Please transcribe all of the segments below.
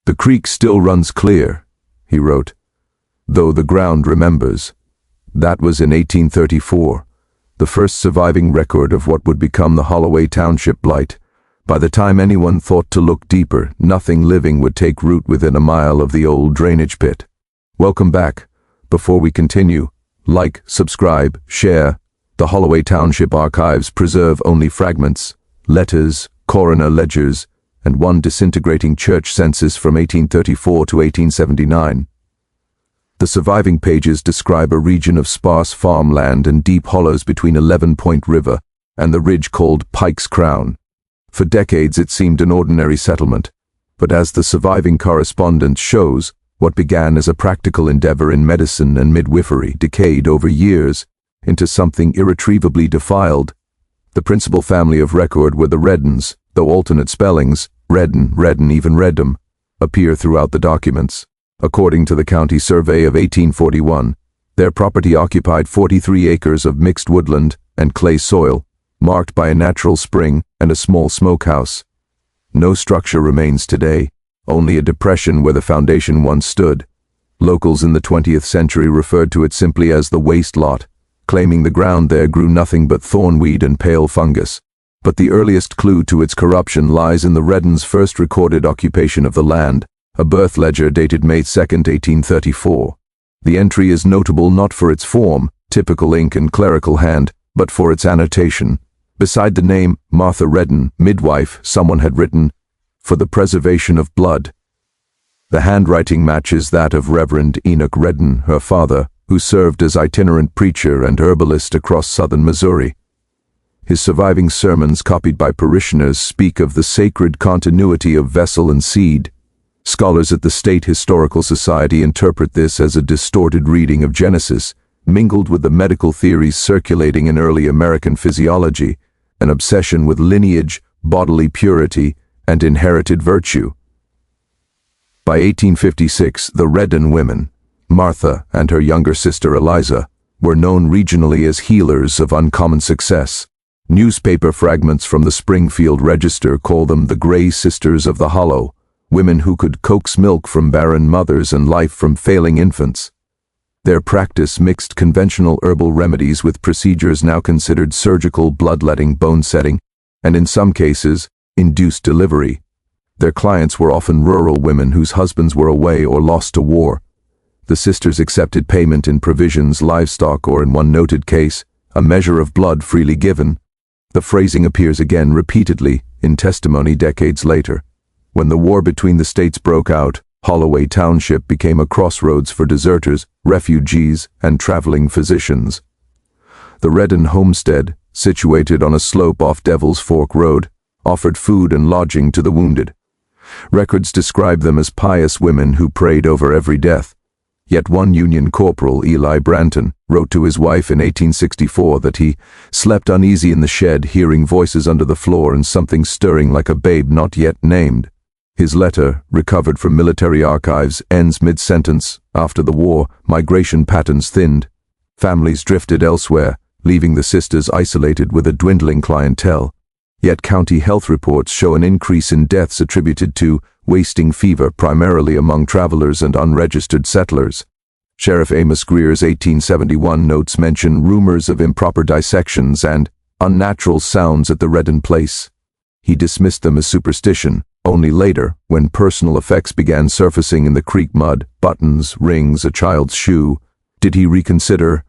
"The creek still runs clear," he wrote, "though the ground remembers." That was in 1834, the first surviving record of what would become the Holloway Township blight. By the time anyone thought to look deeper, nothing living would take root within a mile of the old drainage pit. Welcome back. Before we continue, like, subscribe, share. The Holloway Township archives preserve only fragments, letters, coroner ledgers, and one disintegrating church census from 1834 to 1879. The surviving pages describe a region of sparse farmland and deep hollows between 11-Point River and the ridge called Pike's Crown. For decades it seemed an ordinary settlement, but as the surviving correspondence shows, what began as a practical endeavor in medicine and midwifery decayed over years into something irretrievably defiled. The principal family of record were the Reddens, though alternate spellings, Redden, Redden, even Reddam, appear throughout the documents. According to the county survey of 1841, their property occupied 43 acres of mixed woodland and clay soil, marked by a natural spring and a small smokehouse. No structure remains today, only a depression where the foundation once stood. Locals in the 20th century referred to it simply as the waste lot, claiming the ground there grew nothing but thornweed and pale fungus. But the earliest clue to its corruption lies in the Reddens' first recorded occupation of the land, a birth ledger dated May 2, 1834. The entry is notable not for its form, typical ink and clerical hand, but for its annotation. Beside the name Martha Redden, midwife, someone had written, "For the preservation of blood." The handwriting matches that of Reverend Enoch Redden, her father, who served as itinerant preacher and herbalist across southern Missouri. His surviving sermons, copied by parishioners, speak of the sacred continuity of vessel and seed. Scholars at the State Historical Society interpret this as a distorted reading of Genesis, mingled with the medical theories circulating in early American physiology, an obsession with lineage, bodily purity, and inherited virtue. By 1856, the Redden women, Martha and her younger sister Eliza, were known regionally as healers of uncommon success. Newspaper fragments from the Springfield Register call them the Gray Sisters of the Hollow, women who could coax milk from barren mothers and life from failing infants. Their practice mixed conventional herbal remedies with procedures now considered surgical, bloodletting, bone-setting, and in some cases, induced delivery. Their clients were often rural women whose husbands were away or lost to war. The sisters accepted payment in provisions, livestock, or in one noted case, a measure of blood freely given. The phrasing appears again repeatedly in testimony decades later. When the war between the states broke out, Holloway Township became a crossroads for deserters, refugees, and traveling physicians. The Redden homestead, situated on a slope off Devil's Fork Road, offered food and lodging to the wounded. Records describe them as pious women who prayed over every death. Yet one Union corporal, Eli Branton, wrote to his wife in 1864 that he slept uneasy in the shed, hearing voices under the floor and something stirring like a babe not yet named. His letter, recovered from military archives, ends mid-sentence. After the war, migration patterns thinned. Families drifted elsewhere, leaving the sisters isolated with a dwindling clientele. Yet county health reports show an increase in deaths attributed to wasting fever, primarily among travelers and unregistered settlers. Sheriff Amos Greer's 1871 notes mention rumors of improper dissections and unnatural sounds at the Redden place. He dismissed them as superstition. Only later, when personal effects began surfacing in the creek mud, buttons, rings, a child's shoe, did he reconsider.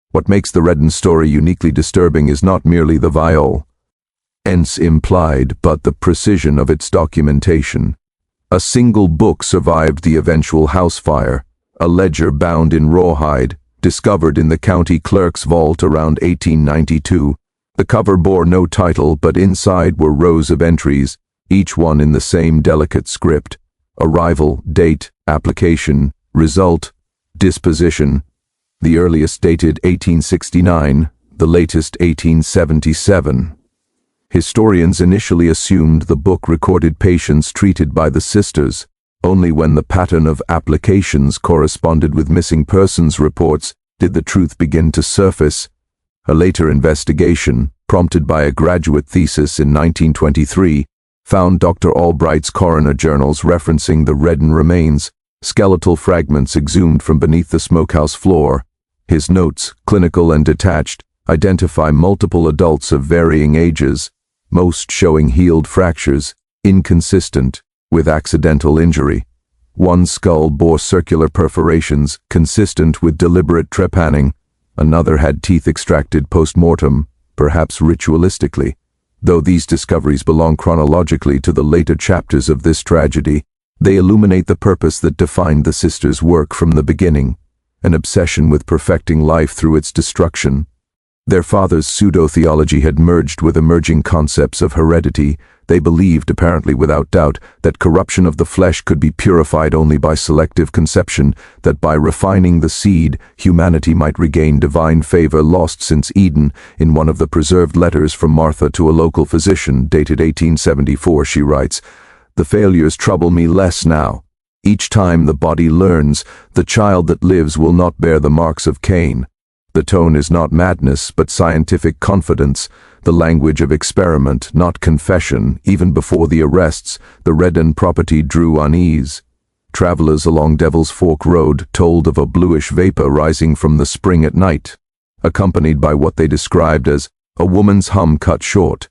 What makes the Redden story uniquely disturbing is not merely the vial, hence implied, but the precision of its documentation. A single book survived the eventual house fire, a ledger bound in rawhide, discovered in the county clerk's vault around 1892. The cover bore no title, but inside were rows of entries, each one in the same delicate script: arrival, date, application, result, disposition. The earliest dated 1869, the latest 1877. Historians initially assumed the book recorded patients treated by the sisters. Only when the pattern of applications corresponded with missing persons reports did the truth begin to surface. A later investigation, prompted by a graduate thesis in 1923, found Dr. Albright's coroner journals referencing the Redden remains, skeletal fragments exhumed from beneath the smokehouse floor. His notes, clinical and detached, identify multiple adults of varying ages, most showing healed fractures, inconsistent with accidental injury. One skull bore circular perforations, consistent with deliberate trepanning. Another had teeth extracted post-mortem, perhaps ritualistically. Though these discoveries belong chronologically to the later chapters of this tragedy, they illuminate the purpose that defined the sisters' work from the beginning, an obsession with perfecting life through its destruction. Their father's pseudo-theology had merged with emerging concepts of heredity. They believed, apparently without doubt, that corruption of the flesh could be purified only by selective conception, that by refining the seed, humanity might regain divine favor lost since Eden. In one of the preserved letters from Martha to a local physician, dated 1874, she writes, "The failures trouble me less now. Each time the body learns, the child that lives will not bear the marks of Cain. The tone is not madness, but scientific confidence, the language of experiment, not confession. Even before the arrests, the Redden property drew unease. Travelers along Devil's Fork Road told of a bluish vapor rising from the spring at night, accompanied by what they described as a woman's hum cut short.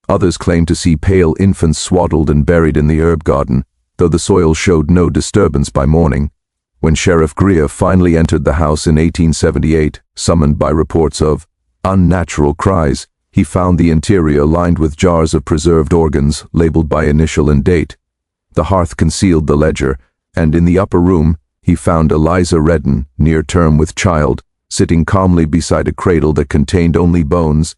Others claimed to see pale infants swaddled and buried in the herb garden, though the soil showed no disturbance by morning. When Sheriff Greer finally entered the house in 1878, summoned by reports of unnatural cries, he found the interior lined with jars of preserved organs, labeled by initial and date. The hearth concealed the ledger, and in the upper room, he found Eliza Redden, near term with child, sitting calmly beside a cradle that contained only bones.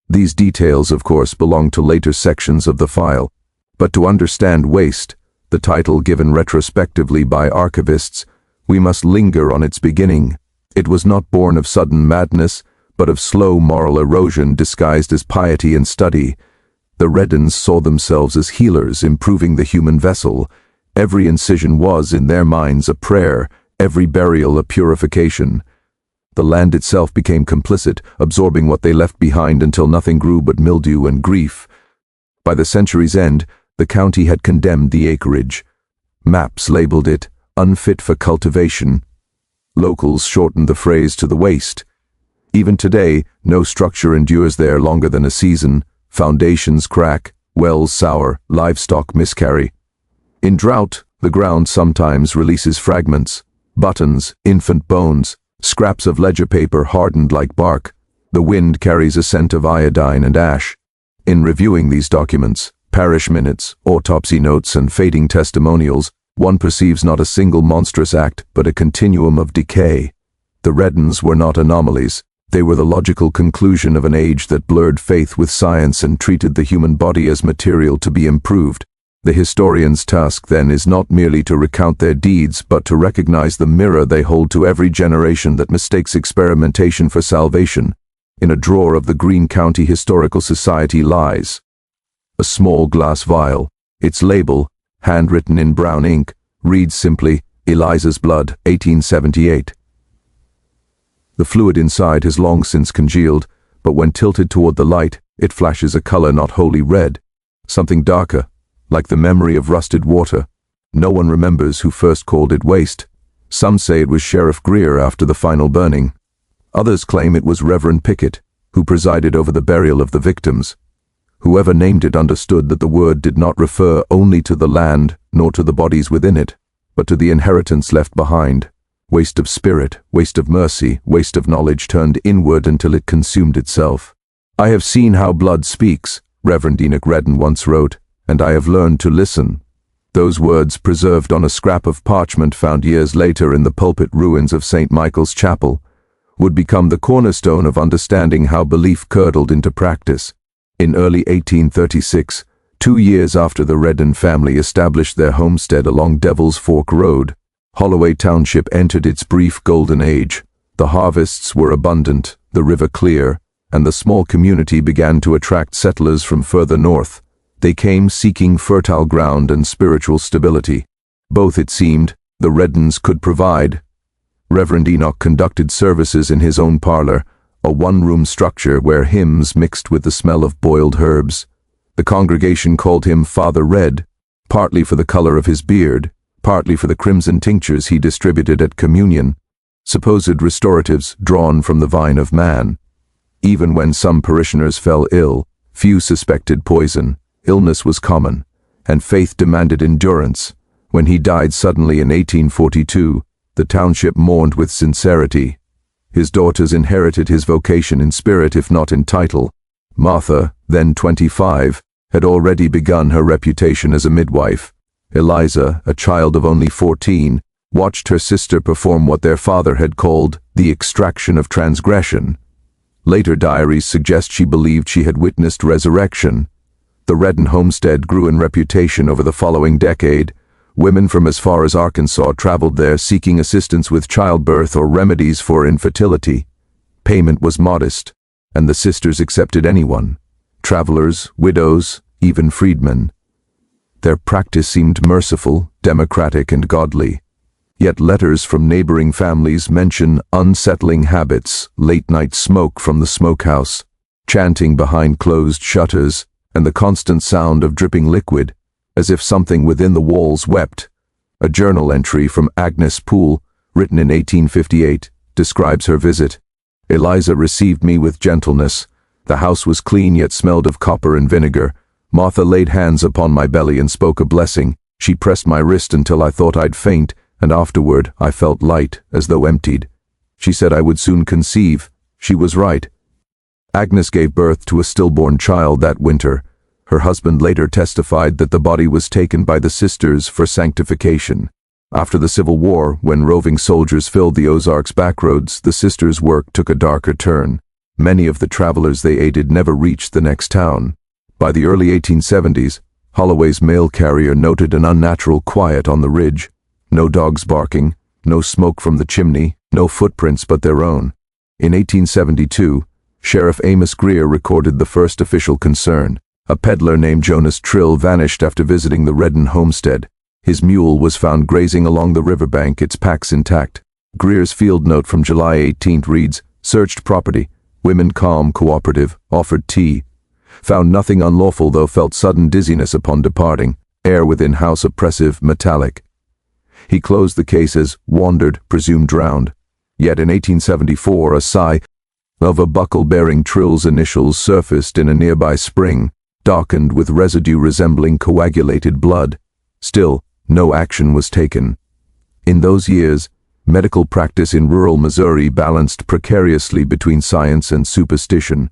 These details, of course, belong to later sections of the file. But to understand Waste, the title given retrospectively by archivists, we must linger on its beginning. It was not born of sudden madness, but of slow moral erosion disguised as piety and study. The Reddens saw themselves as healers, improving the human vessel. Every incision was, in their minds, a prayer, every burial a purification. The land itself became complicit, absorbing what they left behind until nothing grew but mildew and grief. By the century's end, the county had condemned the acreage. Maps labeled it unfit for cultivation. Locals shortened the phrase to the waste. Even today, no structure endures there longer than a season. Foundations crack, wells sour, livestock miscarry. In drought, the ground sometimes releases fragments, buttons, infant bones, scraps of ledger paper hardened like bark. The wind carries a scent of iodine and ash. In reviewing these documents, parish minutes, autopsy notes, and fading testimonials, one perceives not a single monstrous act, but a continuum of decay. The Reddens were not anomalies. They were the logical conclusion of an age that blurred faith with science and treated the human body as material to be improved. The historian's task, then, is not merely to recount their deeds, but to recognize the mirror they hold to every generation that mistakes experimentation for salvation. In a drawer of the Greene County Historical Society lies a small glass vial. Its label, handwritten in brown ink, reads simply, "Eliza's blood, 1878. The fluid inside has long since congealed, but when tilted toward the light, it flashes a color not wholly red, something darker, like the memory of rusted water. No one remembers who first called it waste. Some say it was Sheriff Greer after the final burning. Others claim it was Reverend Pickett, who presided over the burial of the victims. Whoever named it understood that the word did not refer only to the land, nor to the bodies within it, but to the inheritance left behind. Waste of spirit, waste of mercy, waste of knowledge turned inward until it consumed itself. "I have seen how blood speaks," Reverend Enoch Redden once wrote, "and I have learned to listen." Those words, preserved on a scrap of parchment found years later in the pulpit ruins of St. Michael's Chapel, would become the cornerstone of understanding how belief curdled into practice. In early 1836, 2 years after the Redden family established their homestead along Devil's Fork Road, Holloway Township entered its brief golden age. The harvests were abundant, the river clear, and the small community began to attract settlers from further north. They came seeking fertile ground and spiritual stability. Both, it seemed, the Reddens could provide. Reverend Enoch conducted services in his own parlor, a one-room structure where hymns mixed with the smell of boiled herbs. The congregation called him Father Red, partly for the color of his beard, partly for the crimson tinctures he distributed at communion, supposed restoratives drawn from the vine of man. Even when some parishioners fell ill, few suspected poison. Illness was common, and faith demanded endurance. When he died suddenly in 1842, the township mourned with sincerity. His daughters inherited his vocation in spirit if not in title. Martha, then 25, had already begun her reputation as a midwife. Eliza, a child of only 14, watched her sister perform what their father had called the extraction of transgression. Later diaries suggest she believed she had witnessed resurrection. The Redden homestead grew in reputation over the following decade. Women from as far as Arkansas traveled there seeking assistance with childbirth or remedies for infertility. Payment was modest, and the sisters accepted anyone, travelers, widows, even freedmen. Their practice seemed merciful, democratic, and godly. Yet letters from neighboring families mention unsettling habits, late-night smoke from the smokehouse, chanting behind closed shutters, and the constant sound of dripping liquid, as if something within the walls wept. A journal entry from Agnes Poole, written in 1858, describes her visit. Eliza received me with gentleness. The house was clean yet smelled of copper and vinegar. Martha laid hands upon my belly and spoke a blessing. She pressed my wrist until I thought I'd faint, and afterward I felt light, as though emptied. She said I would soon conceive. She was right. Agnes gave birth to a stillborn child that winter. Her husband later testified that the body was taken by the sisters for sanctification. After the Civil War, when roving soldiers filled the Ozarks backroads, the sisters' work took a darker turn. Many of the travelers they aided never reached the next town. By the early 1870s, Holloway's mail carrier noted an unnatural quiet on the ridge. No dogs barking, no smoke from the chimney, no footprints but their own. In 1872, Sheriff Amos Greer recorded the first official concern. A peddler named Jonas Trill vanished after visiting the Redden homestead. His mule was found grazing along the riverbank, its packs intact. Greer's field note from July 18 reads, "Searched property. Women calm, cooperative, offered tea. Found nothing unlawful though felt sudden dizziness upon departing. Air within house oppressive, metallic." He closed the case as "wandered, presumed drowned." Yet in 1874 a sigh of a buckle bearing Trill's initials surfaced in a nearby spring, darkened with residue resembling coagulated blood. Still, no action was taken. In those years, medical practice in rural Missouri balanced precariously between science and superstition.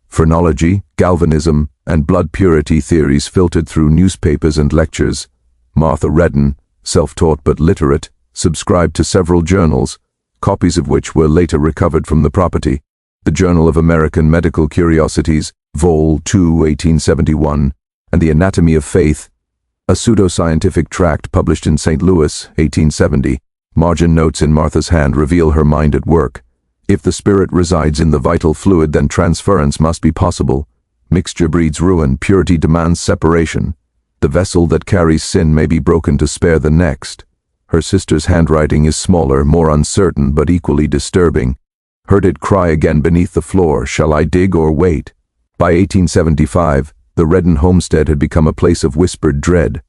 Phrenology, galvanism, and blood purity theories filtered through newspapers and lectures. Martha Redden, self-taught but literate, subscribed to several journals, copies of which were later recovered from the property. The Journal of American Medical Curiosities, Vol. 2, 1871, and The Anatomy of Faith, a pseudoscientific tract published in St. Louis, 1870. Margin notes in Martha's hand reveal her mind at work. If the spirit resides in the vital fluid, then transference must be possible. Mixture breeds ruin, purity demands separation. The vessel that carries sin may be broken to spare the next. Her sister's handwriting is smaller, more uncertain, but equally disturbing. Heard it cry again beneath the floor, "Shall I dig or wait?" By 1875, the Redden homestead had become a place of whispered dread.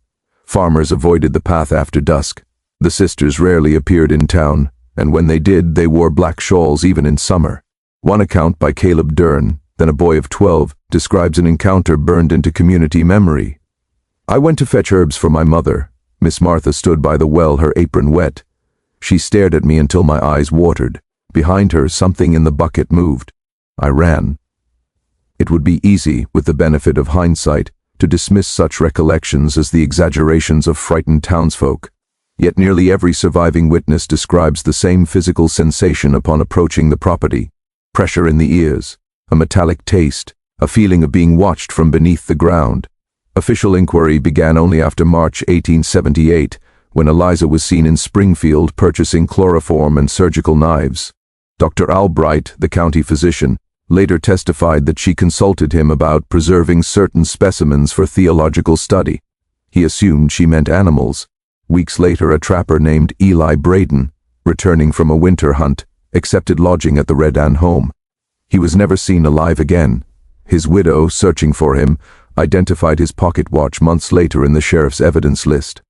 Farmers avoided the path after dusk. The sisters rarely appeared in town, and when they did, they wore black shawls even in summer. One account by Caleb Dern, then a boy of 12, describes an encounter burned into community memory. "I went to fetch herbs for my mother. Miss Martha stood by the well, her apron wet. She stared at me until my eyes watered. Behind her, something in the bucket moved. I ran." It would be easy, with the benefit of hindsight, to dismiss such recollections as the exaggerations of frightened townsfolk. Yet nearly every surviving witness describes the same physical sensation upon approaching the property: pressure in the ears, a metallic taste, a feeling of being watched from beneath the ground. Official inquiry began only after March 1878, when Eliza was seen in Springfield purchasing chloroform and surgical knives. Dr. Albright, the county physician, later testified that she consulted him about preserving certain specimens for theological study. He assumed she meant animals. Weeks later, a trapper named Eli Braden, returning from a winter hunt, accepted lodging at the Redden home. He was never seen alive again. His widow, searching for him, identified his pocket watch months later in the sheriff's evidence list.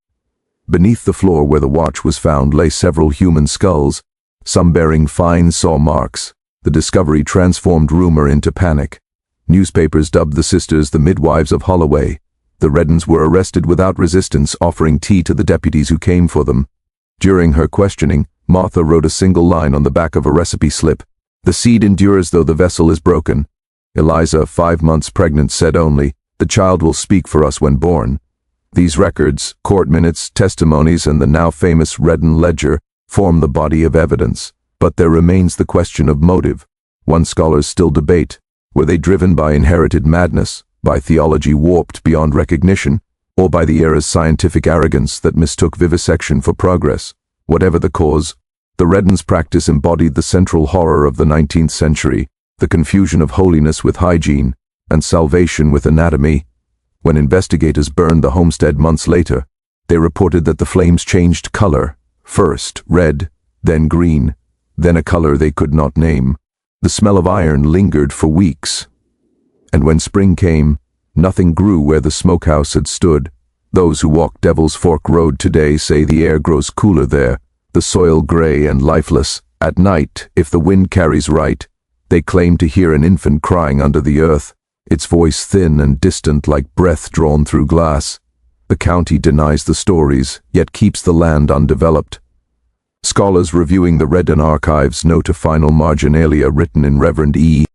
Beneath the floor where the watch was found lay several human skulls, some bearing fine saw marks. The discovery transformed rumor into panic. Newspapers dubbed the sisters the midwives of Holloway. The Reddens were arrested without resistance, offering tea to the deputies who came for them. During her questioning, Martha wrote a single line on the back of a recipe slip. "The seed endures though the vessel is broken." Eliza, 5 months pregnant, said only, "The child will speak for us when born." These records, court minutes, testimonies, and the now famous Redden ledger form the body of evidence. But there remains the question of motive. One scholars still debate. Were they driven by inherited madness, by theology warped beyond recognition, or by the era's scientific arrogance that mistook vivisection for progress? Whatever the cause, the Reddens' practice embodied the central horror of the 19th century, the confusion of holiness with hygiene, and salvation with anatomy. When investigators burned the homestead months later, they reported that the flames changed color, first red, then green, then a color they could not name. The smell of iron lingered for weeks. And when spring came, nothing grew where the smokehouse had stood. Those who walk Devil's Fork Road today say the air grows cooler there, the soil gray and lifeless. At night, if the wind carries right, they claim to hear an infant crying under the earth, its voice thin and distant like breath drawn through glass. The county denies the stories, yet keeps the land undeveloped. Scholars reviewing the Redden archives note a final marginalia written in Reverend E.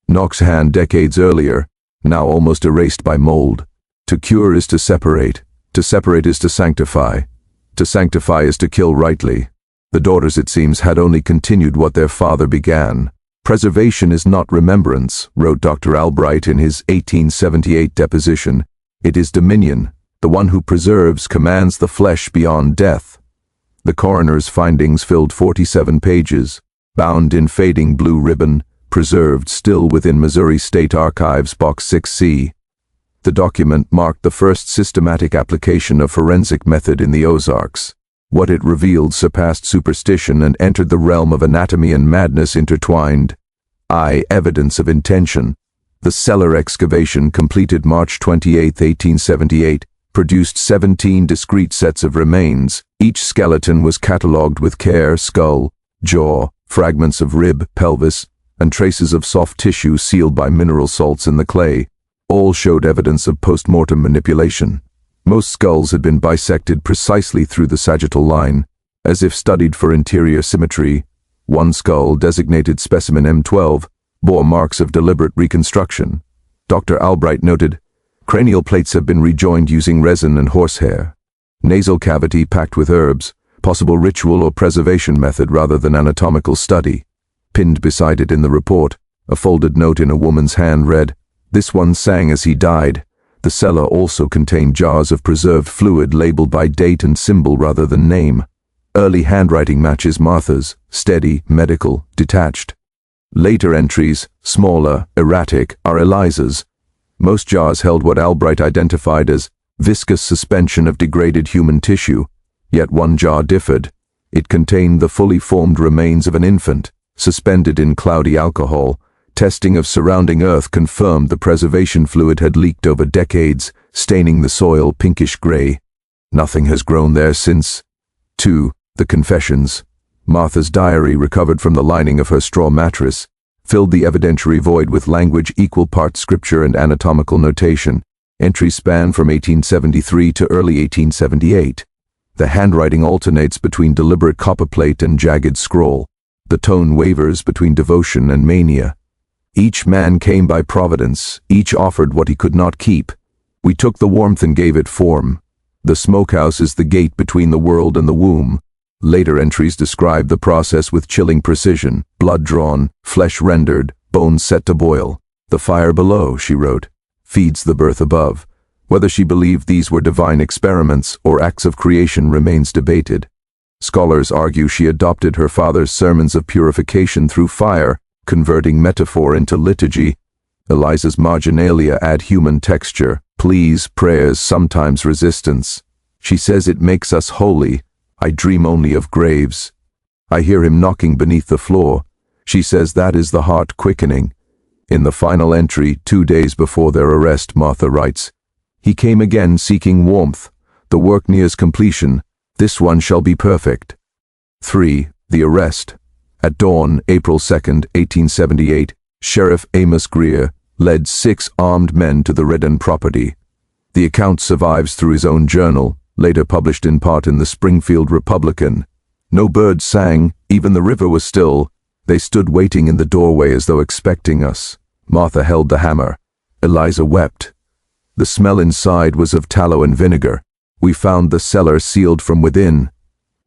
Knox's hand decades earlier, now almost erased by mold. To cure is to separate is to sanctify is to kill rightly. The daughters, it seems, had only continued what their father began. "Preservation is not remembrance," wrote Dr. Albright in his 1878 deposition. "It is dominion. The one who preserves commands the flesh beyond death." The coroner's findings filled 47 pages, bound in fading blue ribbon, preserved still within Missouri State Archives, Box 6C. The document marked the first systematic application of forensic method in the Ozarks. What it revealed surpassed superstition and entered the realm of anatomy and madness intertwined. Evidence of intention. The cellar excavation, completed March 28, 1878, produced 17 discrete sets of remains. Each skeleton was catalogued with care: skull, jaw, fragments of rib, pelvis, and traces of soft tissue sealed by mineral salts in the clay. All showed evidence of post-mortem manipulation. Most skulls had been bisected precisely through the sagittal line, as if studied for interior symmetry. One skull, designated specimen M12, bore marks of deliberate reconstruction. Dr. Albright noted, "Cranial plates have been rejoined using resin and horsehair. Nasal cavity packed with herbs, possible ritual or preservation method rather than anatomical study." Pinned beside it in the report, a folded note in a woman's hand read, "This one sang as he died." The cellar also contained jars of preserved fluid labeled by date and symbol rather than name. Early handwriting matches Martha's, steady, medical, detached. Later entries, smaller, erratic, are Eliza's. Most jars held what Albright identified as viscous suspension of degraded human tissue, yet one jar differed. It contained the fully formed remains of an infant, suspended in cloudy alcohol. Testing of surrounding earth confirmed the preservation fluid had leaked over decades, staining the soil pinkish gray. Nothing has grown there since. 2. The confessions. Martha's diary, recovered from the lining of her straw mattress, filled the evidentiary void with language equal parts scripture and anatomical notation. Entries span from 1873 to early 1878. The handwriting alternates between deliberate copperplate and jagged scroll. The tone wavers between devotion and mania. Each man came by providence, each offered what he could not keep. We took the warmth and gave it form. The smokehouse is the gate between the world and the womb. Later entries describe the process with chilling precision: blood drawn, flesh rendered, bones set to boil. "The fire below," she wrote, "feeds the birth above." Whether she believed these were divine experiments or acts of creation remains debated. Scholars argue she adopted her father's sermons of purification through fire, converting metaphor into liturgy. Eliza's marginalia add human texture: pleas, prayers, sometimes resistance. She says it makes us holy. I dream only of graves. I hear him knocking beneath the floor. She says that is the heart quickening. In the final entry, 2 days before their arrest, Martha writes, "He came again seeking warmth. The work nears completion. This one shall be perfect." 3. The arrest. At dawn, April 2, 1878, Sheriff Amos Greer led 6 armed men to the Redden property. The account survives through his own journal, later published in part in the Springfield Republican. No birds sang, even the river was still. They stood waiting in the doorway as though expecting us. Martha held the hammer. Eliza wept. The smell inside was of tallow and vinegar. We found the cellar sealed from within.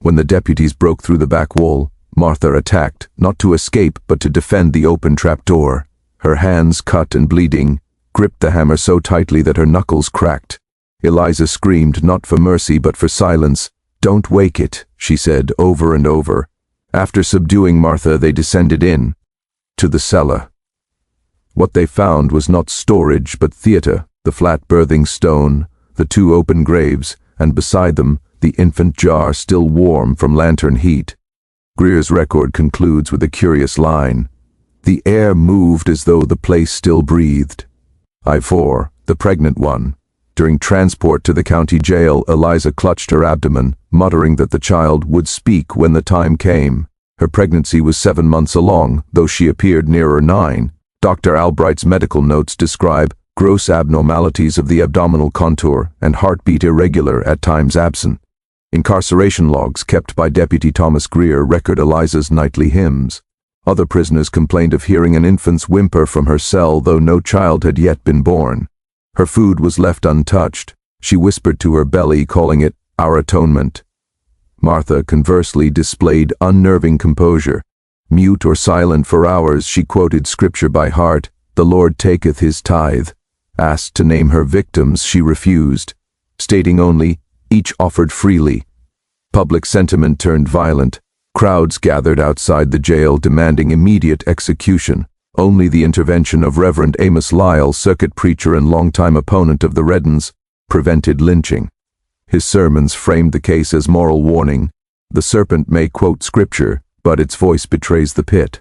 When the deputies broke through the back wall, Martha attacked, not to escape but to defend the open trapdoor. Her hands, cut and bleeding, gripped the hammer so tightly that her knuckles cracked. Eliza screamed not for mercy but for silence. "Don't wake it," she said over and over. After subduing Martha, they descended in, to the cellar. What they found was not storage but theater, the flat birthing stone, the 2 open graves, and beside them, the infant jar still warm from lantern heat. Greer's record concludes with a curious line. "The air moved as though the place still breathed." I-4, the pregnant one. During transport to the county jail, Eliza clutched her abdomen, muttering that the child would speak when the time came. Her pregnancy was 7 months along, though she appeared nearer 9. Dr. Albright's medical notes describe gross abnormalities of the abdominal contour and heartbeat irregular, at times absent. Incarceration logs kept by Deputy Thomas Greer record Eliza's nightly hymns. Other prisoners complained of hearing an infant's whimper from her cell, though no child had yet been born. Her food was left untouched. She whispered to her belly, calling it our atonement. Martha, conversely, displayed unnerving composure. Mute or silent for hours, she quoted scripture by heart, "The Lord taketh his tithe." Asked to name her victims, she refused, stating only, "Each offered freely." Public sentiment turned violent. Crowds gathered outside the jail demanding immediate execution. Only the intervention of Reverend Amos Lyle, circuit preacher and longtime opponent of the Reddens, prevented lynching. His sermons framed the case as moral warning. The serpent may quote scripture, but its voice betrays the pit.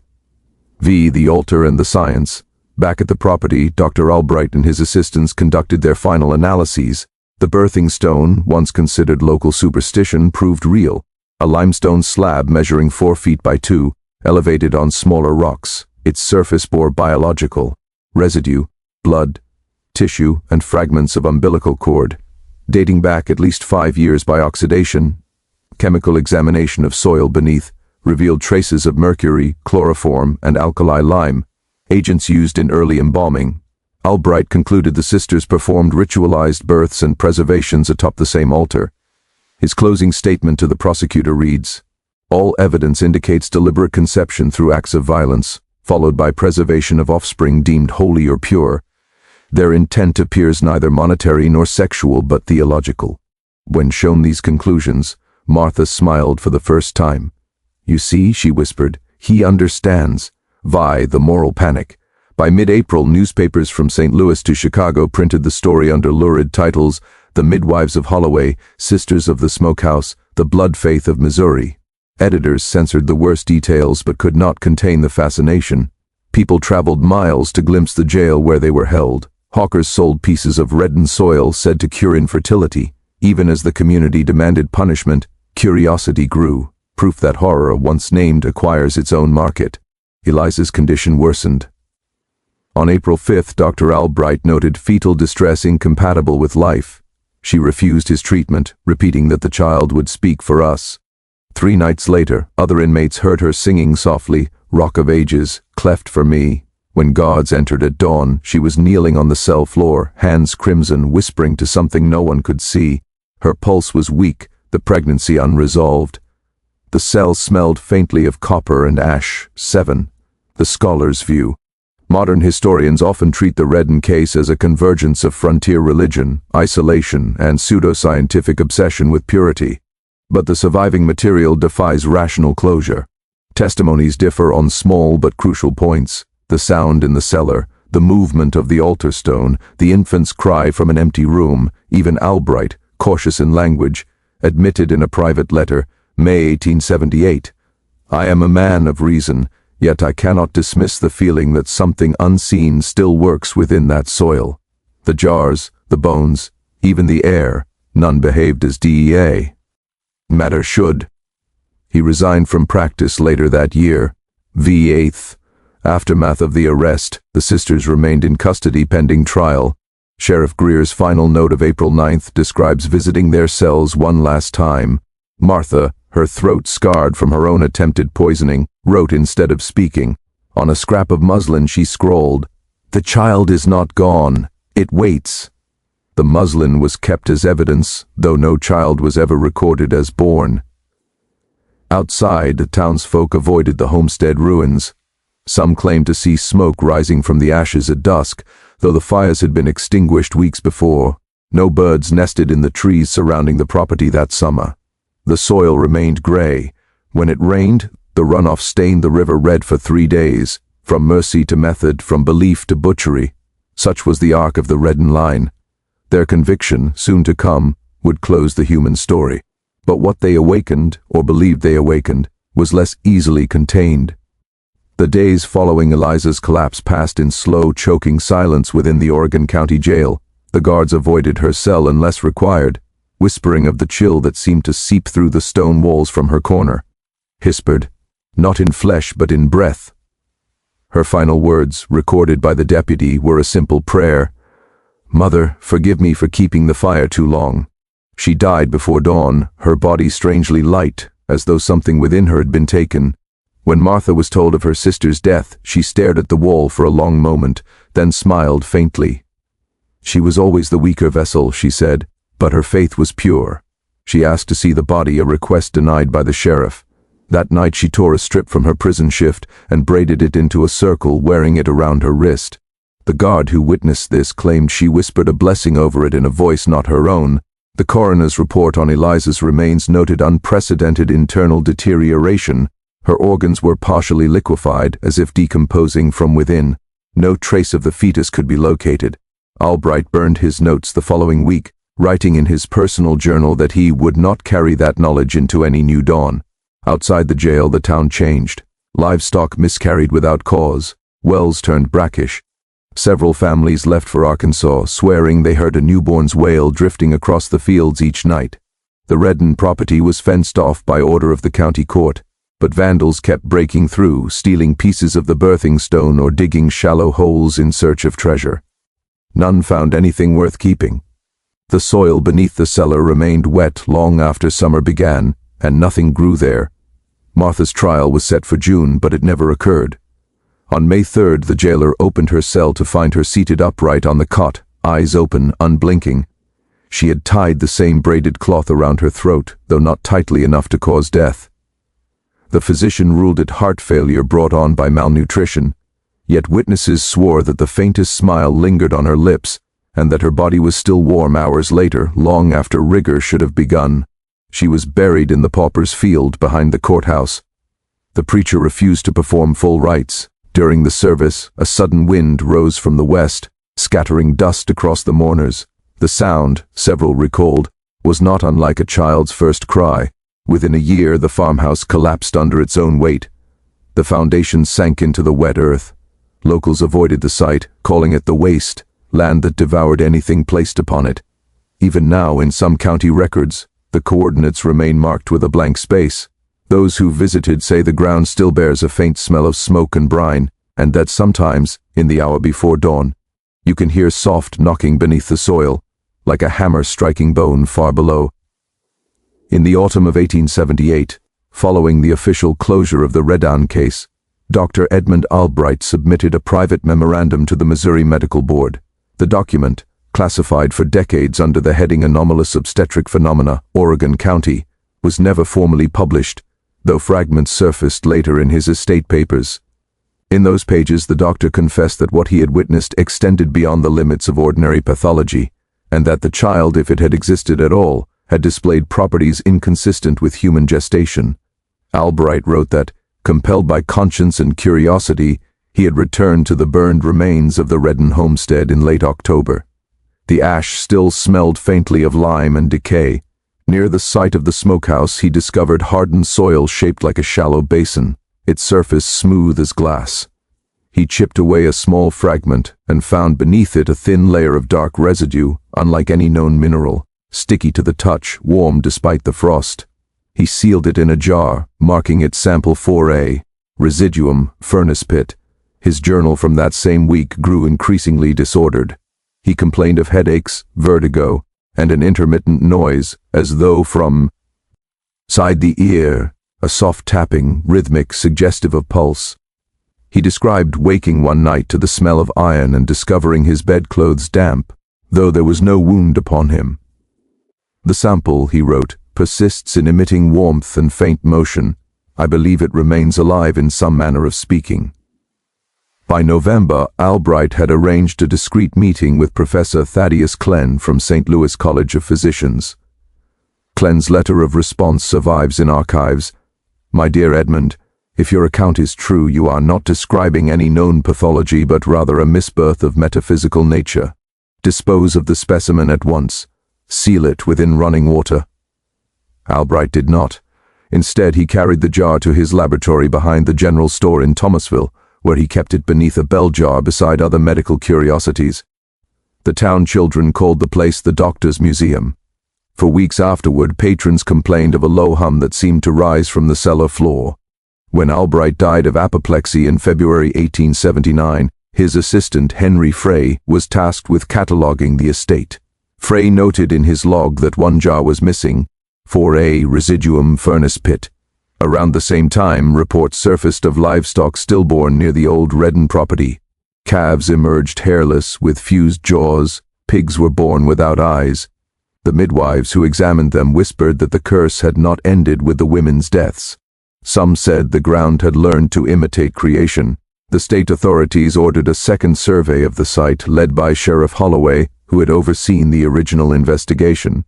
The altar and the science. Back at the property, Dr. Albright and his assistants conducted their final analyses. The birthing stone, once considered local superstition, proved real. A limestone slab measuring 4 feet by 2, elevated on smaller rocks. Its surface bore biological residue, blood, tissue, and fragments of umbilical cord, dating back at least 5 years by oxidation. Chemical examination of soil beneath revealed traces of mercury, chloroform, and alkali lime, agents used in early embalming. Albright concluded the sisters performed ritualized births and preservations atop the same altar. His closing statement to the prosecutor reads, "All evidence indicates deliberate conception through acts of violence, followed by preservation of offspring deemed holy or pure. Their intent appears neither monetary nor sexual but theological." When shown these conclusions, Martha smiled for the first time. "You see," she whispered, "he understands." The moral panic. By mid-April, newspapers from St. Louis to Chicago printed the story under lurid titles: "The Midwives of Holloway, Sisters of the Smokehouse, The Blood Faith of Missouri." Editors censored the worst details but could not contain the fascination. People traveled miles to glimpse the jail where they were held. Hawkers sold pieces of reddened soil said to cure infertility. Even as the community demanded punishment, curiosity grew. Proof that horror, once named, acquires its own market. Eliza's condition worsened. On April 5, Dr. Albright noted fetal distress incompatible with life. She refused his treatment, repeating that the child would speak for us. 3 nights later, other inmates heard her singing softly, "Rock of Ages, cleft for me." When guards entered at dawn, she was kneeling on the cell floor, hands crimson, whispering to something no one could see. Her pulse was weak, the pregnancy unresolved. The cell smelled faintly of copper and ash. 7. The scholar's view. Modern historians often treat the Redden case as a convergence of frontier religion, isolation, and pseudoscientific obsession with purity. But the surviving material defies rational closure. Testimonies differ on small but crucial points: the sound in the cellar, the movement of the altar stone, the infant's cry from an empty room. Even Albright, cautious in language, admitted in a private letter, May 1878, "I am a man of reason, Yet I cannot dismiss the feeling that something unseen still works within that soil. The jars, the bones, even the air, none behaved as DEA. Matter should. He resigned from practice later that year. V8th. Aftermath of the arrest, the sisters remained in custody pending trial. Sheriff Greer's final note of April 9th describes visiting their cells one last time. Martha, her throat scarred from her own attempted poisoning, wrote instead of speaking. On a scrap of muslin she scrawled, "The child is not gone. It waits." The muslin was kept as evidence, though no child was ever recorded as born. Outside, the townsfolk avoided the homestead ruins. Some claimed to see smoke rising from the ashes at dusk, though the fires had been extinguished weeks before. No birds nested in the trees surrounding the property that summer. The soil remained gray. When it rained, the runoff stained the river red for 3 days, from mercy to method, from belief to butchery. Such was the arc of the Redden line. Their conviction, soon to come, would close the human story. But what they awakened, or believed they awakened, was less easily contained. The days following Eliza's collapse passed in slow, choking silence within the Oregon County Jail. The guards avoided her cell unless required, whispering of the chill that seemed to seep through the stone walls from her corner. Whispered, not in flesh but in breath. Her final words, recorded by the deputy, were a simple prayer. "Mother, forgive me for keeping the fire too long." She died before dawn, her body strangely light, as though something within her had been taken. When Martha was told of her sister's death, she stared at the wall for a long moment, then smiled faintly. She was always the weaker vessel, she said, but her faith was pure. She asked to see the body, a request denied by the sheriff. That night she tore a strip from her prison shift and braided it into a circle, wearing it around her wrist. The guard who witnessed this claimed she whispered a blessing over it in a voice not her own. The coroner's report on Eliza's remains noted unprecedented internal deterioration. Her organs were partially liquefied, as if decomposing from within. No trace of the fetus could be located. Albright burned his notes the following week, writing in his personal journal that he would not carry that knowledge into any new dawn. Outside the jail, the town changed. Livestock miscarried without cause. Wells turned brackish. Several families left for Arkansas, swearing they heard a newborn's wail drifting across the fields each night. The Redden property was fenced off by order of the county court, but vandals kept breaking through, stealing pieces of the birthing stone or digging shallow holes in search of treasure. None found anything worth keeping. The soil beneath the cellar remained wet long after summer began, and nothing grew there. Martha's trial was set for June, but it never occurred. On May 3rd, the jailer opened her cell to find her seated upright on the cot, eyes open, unblinking. She had tied the same braided cloth around her throat, though not tightly enough to cause death. The physician ruled it heart failure brought on by malnutrition, yet witnesses swore that the faintest smile lingered on her lips, and that her body was still warm hours later, long after rigor should have begun. She was buried in the pauper's field behind the courthouse. The preacher refused to perform full rites. During the service, a sudden wind rose from the west, scattering dust across the mourners. The sound, several recalled, was not unlike a child's first cry. Within a year, the farmhouse collapsed under its own weight. The foundation sank into the wet earth. Locals avoided the site, calling it the waste, land that devoured anything placed upon it. Even now, in some county records, the coordinates remain marked with a blank space. Those who visited say the ground still bears a faint smell of smoke and brine, and that sometimes, in the hour before dawn, you can hear soft knocking beneath the soil, like a hammer striking bone far below. In the autumn of 1878, following the official closure of the Redden case, Dr. Edmund Albright submitted a private memorandum to the Missouri Medical Board. The document, classified for decades under the heading Anomalous Obstetric Phenomena, Oregon County, was never formally published, though fragments surfaced later in his estate papers. In those pages, the doctor confessed that what he had witnessed extended beyond the limits of ordinary pathology, and that the child, if it had existed at all, had displayed properties inconsistent with human gestation. Albright wrote that, compelled by conscience and curiosity, he had returned to the burned remains of the Redden homestead in late October. The ash still smelled faintly of lime and decay. Near the site of the smokehouse, he discovered hardened soil shaped like a shallow basin. its surface smooth as glass. He chipped away a small fragment and found beneath it a thin layer of dark residue, unlike any known mineral, sticky to the touch, warm despite the frost. He sealed it in a jar, marking it Sample 4A, Residuum, Furnace Pit. His journal from that same week grew increasingly disordered. He complained of headaches, vertigo, and an intermittent noise, as though from side the ear, a soft tapping, rhythmic, suggestive of pulse. He described waking one night to the smell of iron and discovering his bedclothes damp, though there was no wound upon him. The sample, he wrote, persists in emitting warmth and faint motion. I believe it remains alive in some manner of speaking. By November, Albright had arranged a discreet meeting with Professor Thaddeus Klenn from St. Louis College of Physicians. Klenn's letter of response survives in archives. My dear Edmund, if your account is true, you are not describing any known pathology, but rather a misbirth of metaphysical nature. Dispose of the specimen at once. Seal it within running water. Albright did not. Instead, he carried the jar to his laboratory behind the general store in Thomasville, where he kept it beneath a bell jar beside other medical curiosities. The town children called the place the Doctor's Museum. For weeks afterward, patrons complained of a low hum that seemed to rise from the cellar floor. When Albright died of apoplexy in February 1879, his assistant, Henry Frey, was tasked with cataloguing the estate. Frey noted in his log that one jar was missing, 4A Residuum Furnace Pit. Around the same time, reports surfaced of livestock stillborn near the old Redden property. Calves emerged hairless, with fused jaws. Pigs were born without eyes. The midwives who examined them whispered that the curse had not ended with the women's deaths. Some said the ground had learned to imitate creation. The state authorities ordered a second survey of the site, led by Sheriff Holloway, who had overseen the original investigation.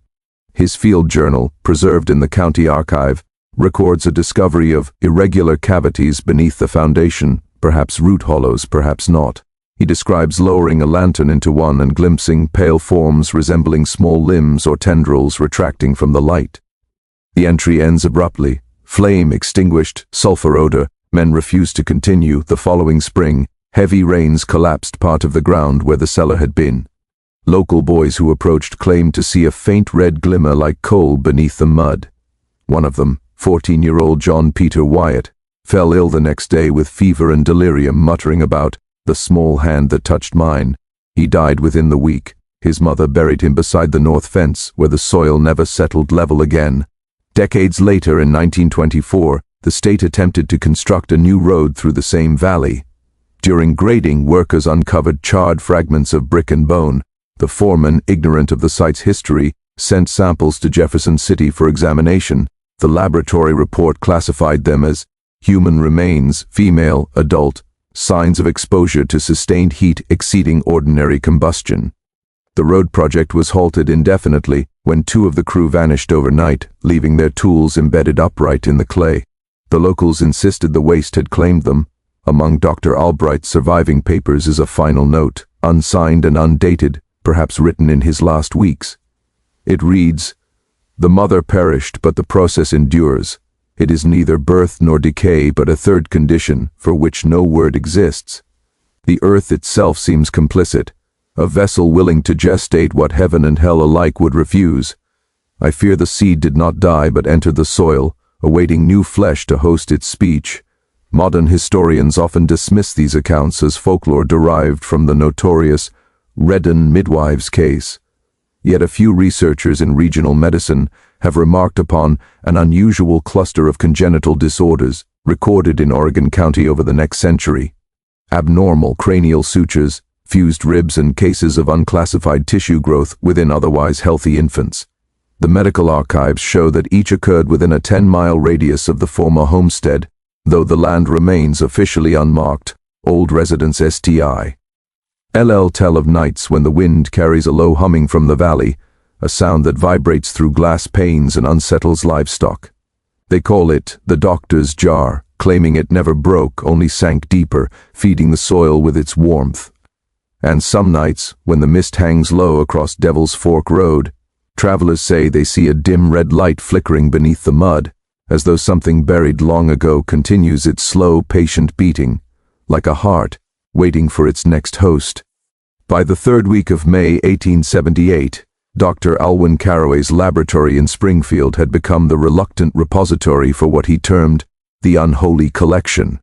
His field journal, preserved in the county archive, records a discovery of irregular cavities beneath the foundation, perhaps root hollows, perhaps not. He describes lowering a lantern into one and glimpsing pale forms resembling small limbs or tendrils retracting from the light. The entry ends abruptly. Flame extinguished, sulfur odor. Men refused to continue. The following spring, heavy rains collapsed part of the ground where the cellar had been. Local boys who approached claimed to see a faint red glimmer like coal beneath the mud. One of them, 14-year-old John Peter Wyatt, fell ill the next day with fever and delirium, muttering about the small hand that touched mine. He died within the week. His mother buried him beside the north fence, where the soil never settled level again. Decades later, in 1924, the state attempted to construct a new road through the same valley. During grading, workers uncovered charred fragments of brick and bone. The foreman, ignorant of the site's history, sent samples to Jefferson City for examination. The laboratory report classified them as human remains, female, adult, signs of exposure to sustained heat exceeding ordinary combustion. The road project was halted indefinitely when 2 of the crew vanished overnight, leaving their tools embedded upright in the clay. The locals insisted the waste had claimed them. Among Dr. Albright's surviving papers is a final note, unsigned and undated, perhaps written in his last weeks. It reads, "The mother perished, but the process endures. It is neither birth nor decay, but a third condition, for which no word exists. The earth itself seems complicit, a vessel willing to gestate what heaven and hell alike would refuse. I fear the seed did not die, but entered the soil, awaiting new flesh to host its speech. Modern historians often dismiss these accounts as folklore derived from the notorious Redden midwives case. Yet a few researchers in regional medicine have remarked upon an unusual cluster of congenital disorders recorded in Oregon County over the next century. Abnormal cranial sutures, fused ribs, and cases of unclassified tissue growth within otherwise healthy infants. The medical archives show that each occurred within a 10-mile radius of the former homestead, though the land remains officially unmarked, Old Residence STI. LL tell of nights when the wind carries a low humming from the valley, a sound that vibrates through glass panes and unsettles livestock. They call it the doctor's jar, claiming it never broke, only sank deeper, feeding the soil with its warmth. And some nights, when the mist hangs low across Devil's Fork Road, travelers say they see a dim red light flickering beneath the mud, as though something buried long ago continues its slow, patient beating, like a heart waiting for its next host. By the third week of May 1878, Dr. Alwyn Carraway's laboratory in Springfield had become the reluctant repository for what he termed the unholy collection.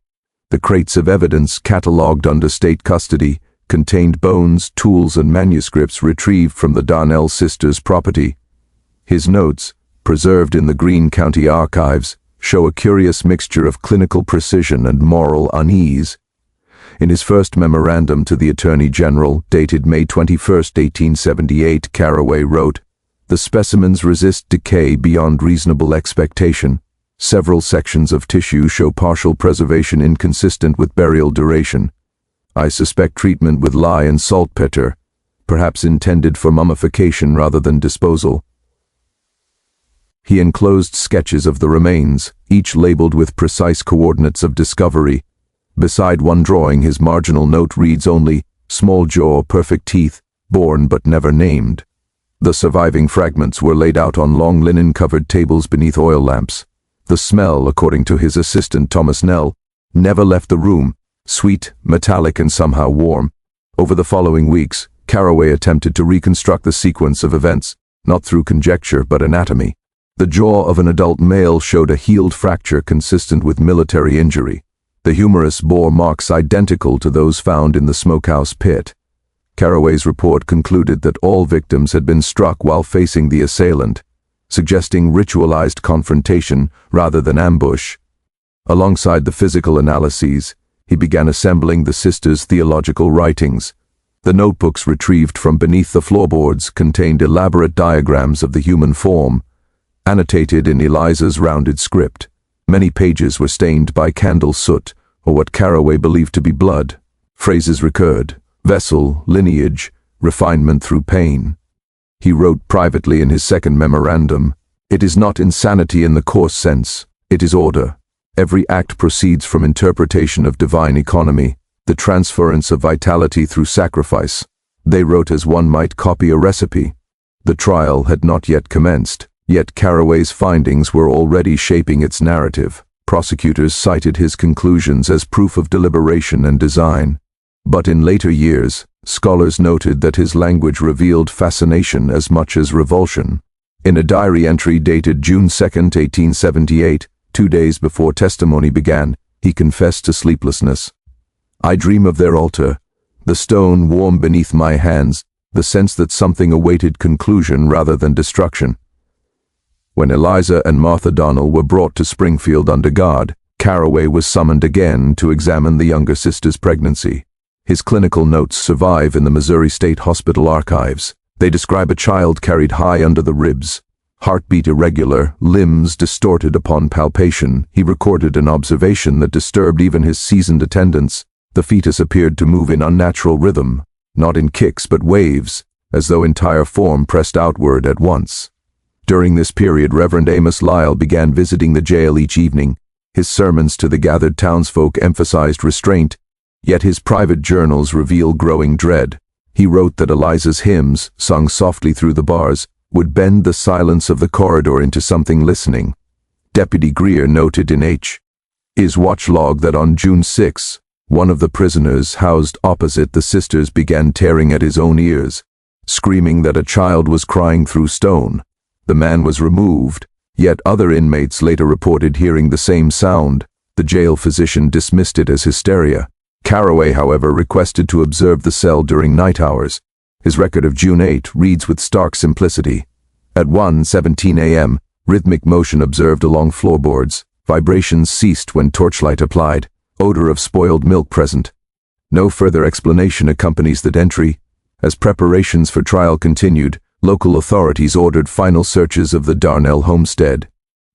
The crates of evidence, catalogued under state custody, contained bones, tools, and manuscripts retrieved from the Darnell sisters' property. His notes, preserved in the Greene County Archives, show a curious mixture of clinical precision and moral unease. In his first memorandum to the Attorney General, dated May 21, 1878, Carraway wrote, "The specimens resist decay beyond reasonable expectation. Several sections of tissue show partial preservation inconsistent with burial duration. I suspect treatment with lye and saltpeter, perhaps intended for mummification rather than disposal." He enclosed sketches of the remains, each labeled with precise coordinates of discovery. Beside one drawing, his marginal note reads only, "Small jaw, perfect teeth, born but never named." The surviving fragments were laid out on long linen-covered tables beneath oil lamps. The smell, according to his assistant Thomas Nell, never left the room, sweet, metallic, and somehow warm. Over the following weeks, Carraway attempted to reconstruct the sequence of events, not through conjecture but anatomy. The jaw of an adult male showed a healed fracture consistent with military injury. The humerus bore marks identical to those found in the smokehouse pit. Carraway's report concluded that all victims had been struck while facing the assailant, suggesting ritualized confrontation rather than ambush. Alongside the physical analyses, he began assembling the sisters' theological writings. The notebooks retrieved from beneath the floorboards contained elaborate diagrams of the human form, annotated in Eliza's rounded script. Many pages were stained by candle soot, or what Carraway believed to be blood. Phrases recurred: vessel, lineage, refinement through pain. He wrote privately in his second memorandum, "It is not insanity in the coarse sense, it is order. Every act proceeds from interpretation of divine economy, the transference of vitality through sacrifice." They wrote as one might copy a recipe. The trial had not yet commenced, yet Carraway's findings were already shaping its narrative. Prosecutors cited his conclusions as proof of deliberation and design. But in later years, scholars noted that his language revealed fascination as much as revulsion. In a diary entry dated June 2, 1878, 2 days before testimony began, he confessed to sleeplessness. "I dream of their altar, the stone warm beneath my hands, the sense that something awaited conclusion rather than destruction." When Eliza and Martha Donnell were brought to Springfield under guard, Carraway was summoned again to examine the younger sister's pregnancy. His clinical notes survive in the Missouri State Hospital archives. They describe a child carried high under the ribs, heartbeat irregular, limbs distorted upon palpation. He recorded an observation that disturbed even his seasoned attendants. The fetus appeared to move in unnatural rhythm, not in kicks but waves, as though entire form pressed outward at once. During this period, Reverend Amos Lyle began visiting the jail each evening. His sermons to the gathered townsfolk emphasized restraint, yet his private journals reveal growing dread. He wrote that Eliza's hymns, sung softly through the bars, would bend the silence of the corridor into something listening. Deputy Greer noted in H.'s watch log that on June 6, one of the prisoners housed opposite the sisters began tearing at his own ears, screaming that a child was crying through stone. The man was removed, yet other inmates later reported hearing the same sound. The jail physician dismissed it as hysteria. Carraway, however, requested to observe the cell during night hours. His record of June 8 reads with stark simplicity. At 1:17 a.m., rhythmic motion observed along floorboards. Vibrations ceased when torchlight applied. Odor of spoiled milk present. No further explanation accompanies that entry. As preparations for trial continued, local authorities ordered final searches of the Darnell homestead.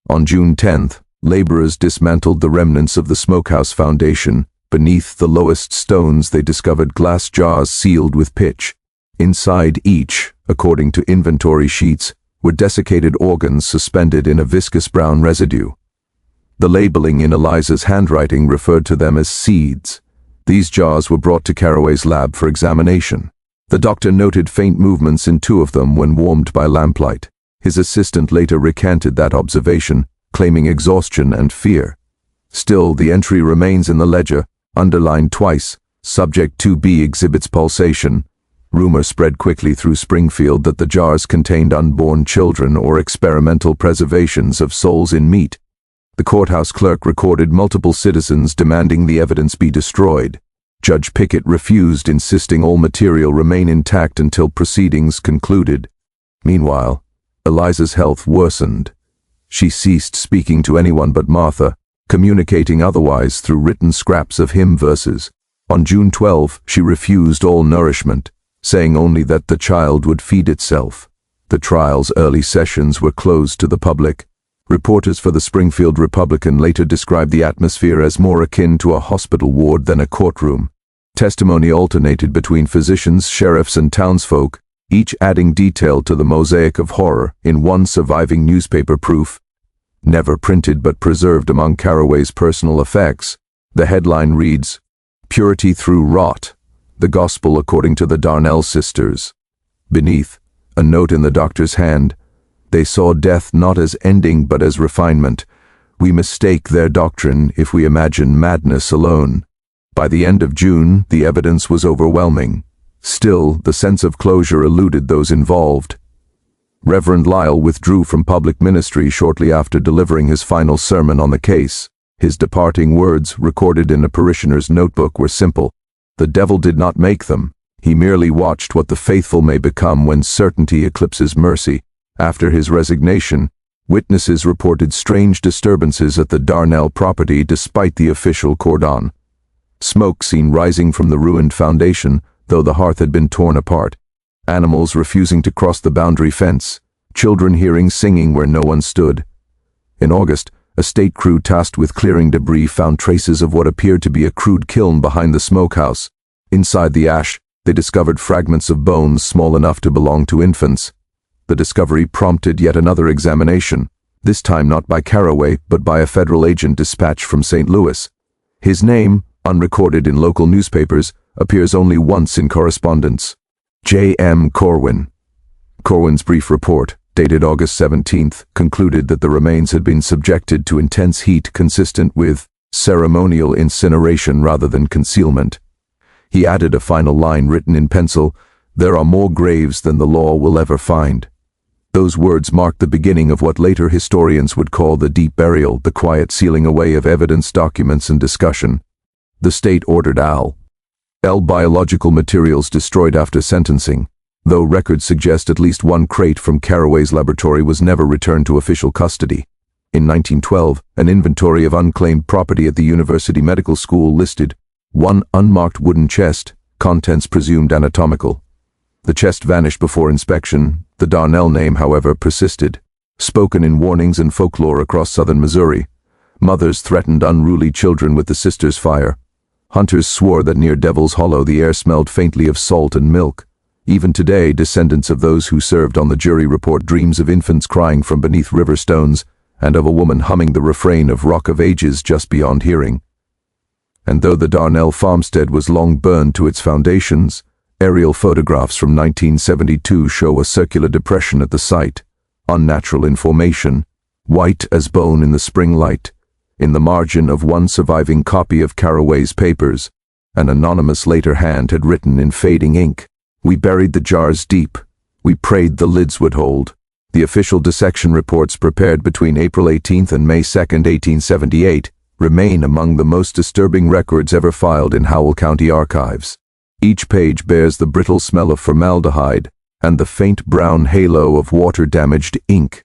On June 10th, laborers dismantled the remnants of the smokehouse foundation. Beneath the lowest stones they discovered glass jars sealed with pitch. Inside each, according to inventory sheets, were desiccated organs suspended in a viscous brown residue. The labeling in Eliza's handwriting referred to them as seeds. These jars were brought to Carraway's lab for examination. The doctor noted faint movements in 2 of them when warmed by lamplight. His assistant later recanted that observation, claiming exhaustion and fear. Still, the entry remains in the ledger, underlined twice, Subject 2B exhibits pulsation. Rumor spread quickly through Springfield that the jars contained unborn children or experimental preservations of souls in meat. The courthouse clerk recorded multiple citizens demanding the evidence be destroyed. Judge Pickett refused, insisting all material remain intact until proceedings concluded. Meanwhile, Eliza's health worsened. She ceased speaking to anyone but Martha, communicating otherwise through written scraps of hymn verses. On June 12, she refused all nourishment, saying only that the child would feed itself. The trial's early sessions were closed to the public. Reporters for the Springfield Republican later described the atmosphere as more akin to a hospital ward than a courtroom. Testimony alternated between physicians, sheriffs, and townsfolk, each adding detail to the mosaic of horror in one surviving newspaper proof. Never printed but preserved among Carraway's personal effects, the headline reads, "Purity Through Rot, the Gospel According to the Darnell Sisters." Beneath, a note in the doctor's hand, "They saw death not as ending but as refinement. We mistake their doctrine if we imagine madness alone." By the end of June, the evidence was overwhelming. Still, the sense of closure eluded those involved. Reverend Lyle withdrew from public ministry shortly after delivering his final sermon on the case. His departing words, recorded in a parishioner's notebook, were simple. The devil did not make them. He merely watched what the faithful may become when certainty eclipses mercy. After his resignation, witnesses reported strange disturbances at the Darnell property despite the official cordon. Smoke seen rising from the ruined foundation, though the hearth had been torn apart. Animals refusing to cross the boundary fence. Children hearing singing where no one stood. In August, a state crew tasked with clearing debris found traces of what appeared to be a crude kiln behind the smokehouse. Inside the ash, they discovered fragments of bones small enough to belong to infants. The discovery prompted yet another examination, this time not by Carraway, but by a federal agent dispatched from St. Louis. His name, unrecorded in local newspapers, appears only once in correspondence. J.M. Corwin. Corwin's brief report, dated August 17th, concluded that the remains had been subjected to intense heat consistent with ceremonial incineration rather than concealment. He added a final line written in pencil, "There are more graves than the law will ever find." Those words marked the beginning of what later historians would call the deep burial, the quiet sealing away of evidence, documents, and discussion. The state ordered L biological materials destroyed after sentencing, though records suggest at least one crate from Carraway's laboratory was never returned to official custody. In 1912, an inventory of unclaimed property at the University Medical School listed one unmarked wooden chest, contents presumed anatomical. The chest vanished before inspection. The Darnell name, however, persisted, spoken in warnings and folklore across southern Missouri. Mothers threatened unruly children with the sisters' fire. Hunters swore that near Devil's Hollow the air smelled faintly of salt and milk. Even today, descendants of those who served on the jury report dreams of infants crying from beneath river stones and of a woman humming the refrain of Rock of Ages just beyond hearing. And though the Darnell farmstead was long burned to its foundations, aerial photographs from 1972 show a circular depression at the site, unnatural in formation, white as bone in the spring light. In the margin of one surviving copy of Carraway's papers, an anonymous later hand had written in fading ink, "We buried the jars deep. We prayed the lids would hold." The official dissection reports prepared between April 18 and May 2, 1878, remain among the most disturbing records ever filed in Howell County archives. Each page bears the brittle smell of formaldehyde and the faint brown halo of water-damaged ink.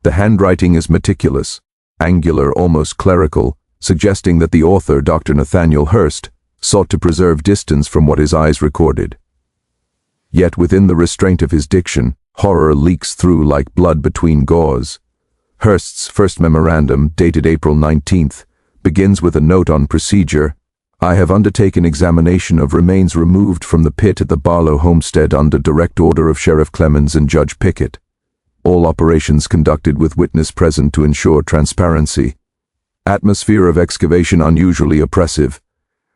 The handwriting is meticulous, angular, almost clerical, suggesting that the author, Dr. Nathaniel Hurst, sought to preserve distance from what his eyes recorded. Yet within the restraint of his diction, horror leaks through like blood between gauze. Hurst's first memorandum, dated April 19th, begins with a note on procedure. "I have undertaken examination of remains removed from the pit at the Barlow homestead under direct order of Sheriff Clemens and Judge Pickett. All operations conducted with witness present to ensure transparency. Atmosphere of excavation unusually oppressive.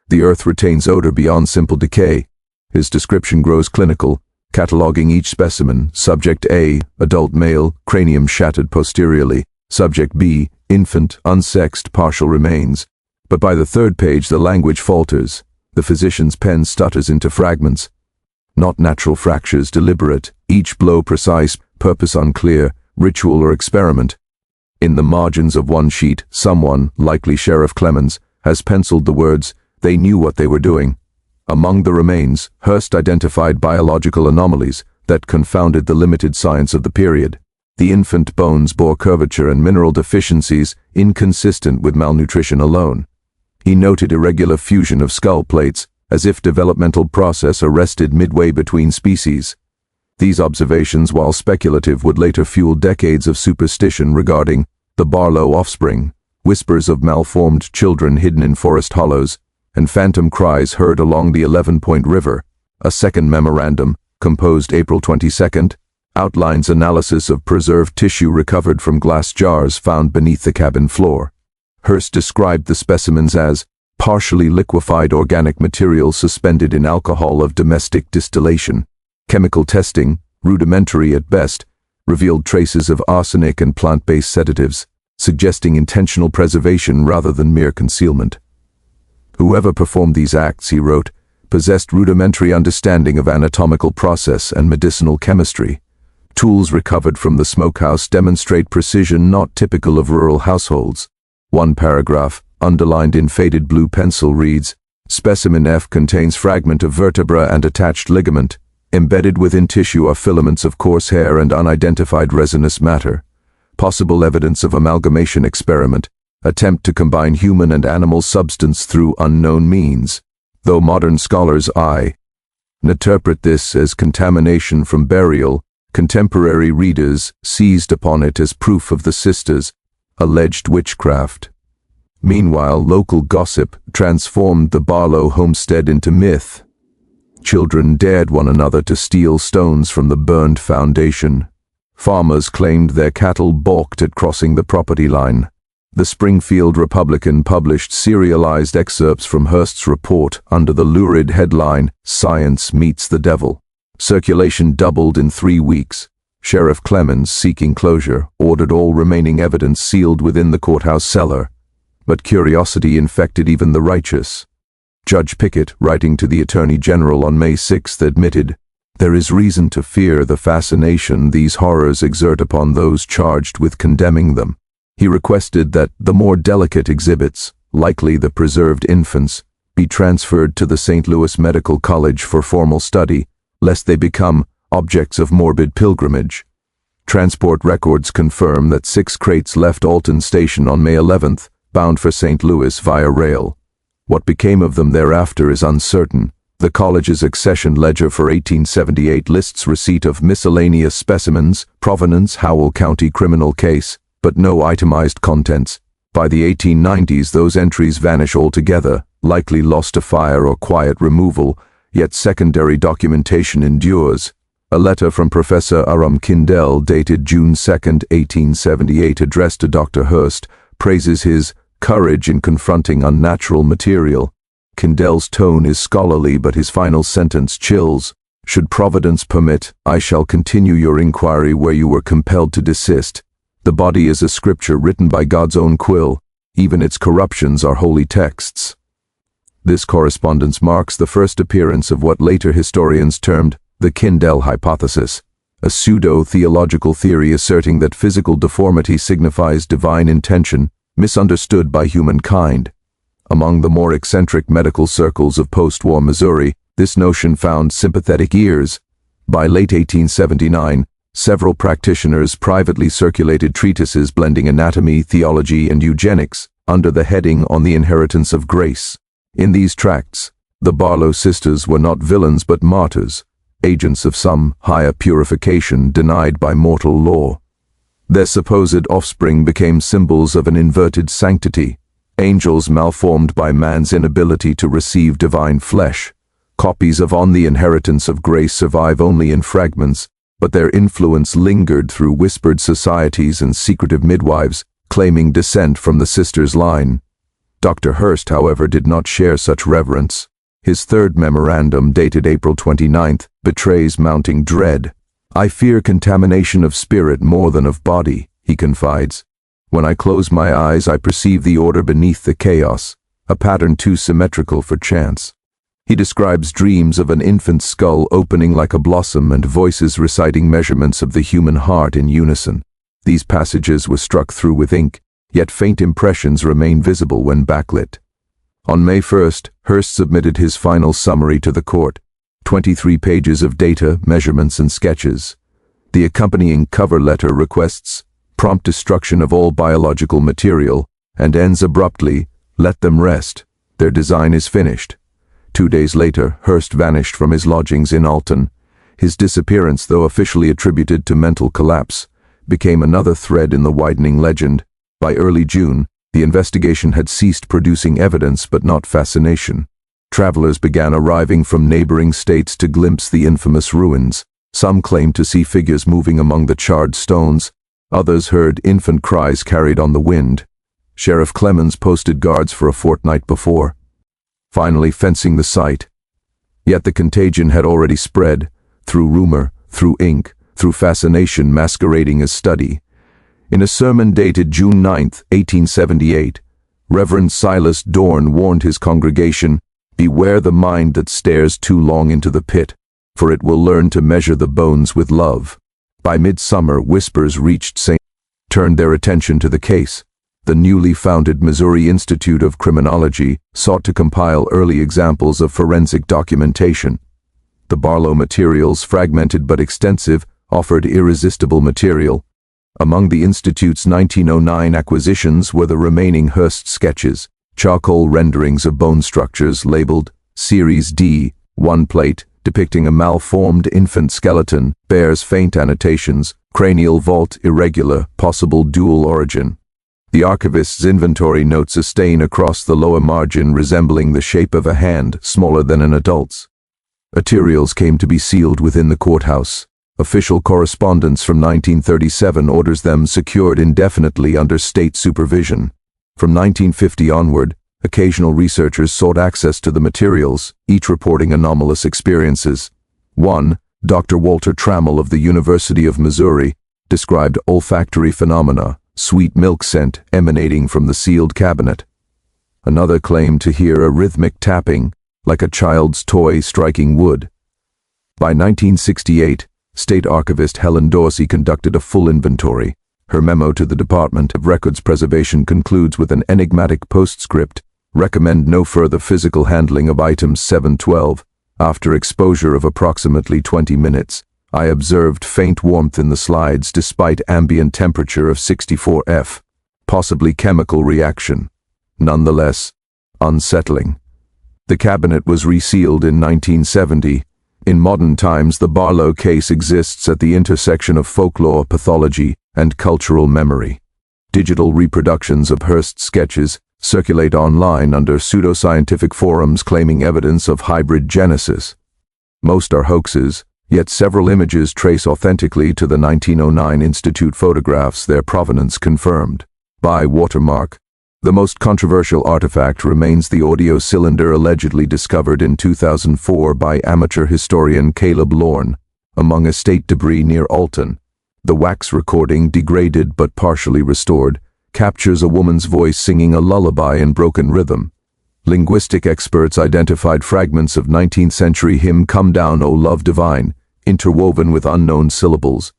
The earth retains odor beyond simple decay." His description grows clinical, cataloguing each specimen. Subject A, adult male, cranium shattered posteriorly. Subject B, infant, unsexed, partial remains. But by the third page the language falters. The physician's pen stutters into fragments. Not natural fractures, deliberate, each blow precise, purpose unclear, ritual or experiment. In the margins of one sheet, someone, likely Sheriff Clemens, has penciled the words, "They knew what they were doing." Among the remains, Hearst identified biological anomalies that confounded the limited science of the period. The infant bones bore curvature and mineral deficiencies inconsistent with malnutrition alone. He noted irregular fusion of skull plates, as if developmental process arrested midway between species. These observations, while speculative, would later fuel decades of superstition regarding the Barlow offspring, whispers of malformed children hidden in forest hollows, and phantom cries heard along the 11-Point River. A second memorandum, composed April 22nd, outlines analysis of preserved tissue recovered from glass jars found beneath the cabin floor. Hearst described the specimens as partially liquefied organic material suspended in alcohol of domestic distillation. Chemical testing, rudimentary at best, revealed traces of arsenic and plant-based sedatives, suggesting intentional preservation rather than mere concealment. Whoever performed these acts, he wrote, possessed rudimentary understanding of anatomical process and medicinal chemistry. Tools recovered from the smokehouse demonstrate precision not typical of rural households. One paragraph, underlined in faded blue pencil, reads, "Specimen F contains fragment of vertebra and attached ligament. Embedded within tissue are filaments of coarse hair and unidentified resinous matter. Possible evidence of amalgamation experiment. Attempt to combine human and animal substance through unknown means. Though modern scholars interpret this as contamination from burial, contemporary readers seized upon it as proof of the sisters' alleged witchcraft." Meanwhile, local gossip transformed the Barlow homestead into myth. Children dared one another to steal stones from the burned foundation. Farmers claimed their cattle balked at crossing the property line. The Springfield Republican published serialized excerpts from Hearst's report under the lurid headline, "Science Meets the Devil." Circulation doubled in 3 weeks. Sheriff Clemens, seeking closure, ordered all remaining evidence sealed within the courthouse cellar. But curiosity infected even the righteous. Judge Pickett, writing to the Attorney General on May 6, admitted, "There is reason to fear the fascination these horrors exert upon those charged with condemning them." He requested that the more delicate exhibits, likely the preserved infants, be transferred to the St. Louis Medical College for formal study, lest they become objects of morbid pilgrimage. Transport records confirm that 6 crates left Alton Station on May 11th, bound for St. Louis via rail. What became of them thereafter is uncertain. The college's accession ledger for 1878 lists receipt of miscellaneous specimens, provenance Howell County criminal case, but no itemized contents. By the 1890s those entries vanish altogether, likely lost to fire or quiet removal, yet secondary documentation endures. A letter from Professor Aram Kindell dated June 2, 1878, addressed to Dr. Hearst, praises his courage in confronting unnatural material. Kindell's tone is scholarly, but his final sentence chills. "Should Providence permit, I shall continue your inquiry where you were compelled to desist. The body is a scripture written by God's own quill. Even its corruptions are holy texts." This correspondence marks the first appearance of what later historians termed the Kindell hypothesis, a pseudo-theological theory asserting that physical deformity signifies divine intention, misunderstood by humankind. Among the more eccentric medical circles of post-war Missouri, this notion found sympathetic ears. By late 1879, several practitioners privately circulated treatises blending anatomy, theology, and eugenics under the heading On the Inheritance of Grace. In these tracts, the Barlow sisters were not villains but martyrs, agents of some higher purification denied by mortal law. Their supposed offspring became symbols of an inverted sanctity, angels malformed by man's inability to receive divine flesh. Copies of On the Inheritance of Grace survive only in fragments, but their influence lingered through whispered societies and secretive midwives claiming descent from the sisters' line. Dr. Hearst, however, did not share such reverence. His third memorandum, dated April 29th, betrays mounting dread. "I fear contamination of spirit more than of body," he confides. When I close my eyes, I perceive the order beneath the chaos, a pattern too symmetrical for chance. He describes dreams of an infant's skull opening like a blossom and voices reciting measurements of the human heart in unison. These passages were struck through with ink, yet faint impressions remain visible when backlit. On May 1st, Hearst submitted his final summary to the court, 23 pages of data, measurements, and sketches. The accompanying cover letter requests prompt destruction of all biological material and ends abruptly, "Let them rest. Their design is finished." 2 days later, Hearst vanished from his lodgings in Alton. His disappearance, though officially attributed to mental collapse, became another thread in the widening legend. By early June, the investigation had ceased producing evidence but not fascination. Travelers began arriving from neighboring states to glimpse the infamous ruins. Some claimed to see figures moving among the charred stones. Others heard infant cries carried on the wind. Sheriff Clemens posted guards for a fortnight before, finally fencing the site. Yet the contagion had already spread, through rumor, through ink, through fascination masquerading as study. In a sermon dated June 9, 1878, Reverend Silas Dorn warned his congregation, "Beware the mind that stares too long into the pit, for it will learn to measure the bones with love." By midsummer, whispers reached St. turned their attention to the case. The newly founded Missouri Institute of Criminology sought to compile early examples of forensic documentation. The Barlow materials, fragmented but extensive, offered irresistible material. Among the Institute's 1909 acquisitions were the remaining Hearst sketches, charcoal renderings of bone structures labeled Series D, one plate, depicting a malformed infant skeleton, bears faint annotations, cranial vault irregular, possible dual origin. The archivist's inventory notes a stain across the lower margin resembling the shape of a hand, smaller than an adult's. Materials came to be sealed within the courthouse. Official correspondence from 1937 orders them secured indefinitely under state supervision. From 1950 onward, occasional researchers sought access to the materials, each reporting anomalous experiences. One, Dr. Walter Trammell of the University of Missouri, described olfactory phenomena, sweet milk scent emanating from the sealed cabinet. Another claimed to hear a rhythmic tapping, like a child's toy striking wood. By 1968, State Archivist Helen Dorsey conducted a full inventory. Her memo to the Department of Records Preservation concludes with an enigmatic postscript: "Recommend no further physical handling of items 712. After exposure of approximately 20 minutes, I observed faint warmth in the slides despite ambient temperature of 64 F, possibly chemical reaction. Nonetheless, unsettling." The cabinet was resealed in 1970. In modern times, the Barlow case exists at the intersection of folklore, pathology, and cultural memory. Digital reproductions of Hearst's sketches circulate online under pseudoscientific forums claiming evidence of hybrid genesis. Most are hoaxes, yet several images trace authentically to the 1909 Institute photographs, their provenance confirmed. By watermark. The most controversial artifact remains the audio cylinder allegedly discovered in 2004 by amateur historian Caleb Lorne among estate debris near Alton. The wax recording, degraded but partially restored, captures a woman's voice singing a lullaby in broken rhythm. Linguistic experts identified fragments of 19th century hymn "Come Down, O Love Divine," interwoven with unknown syllables.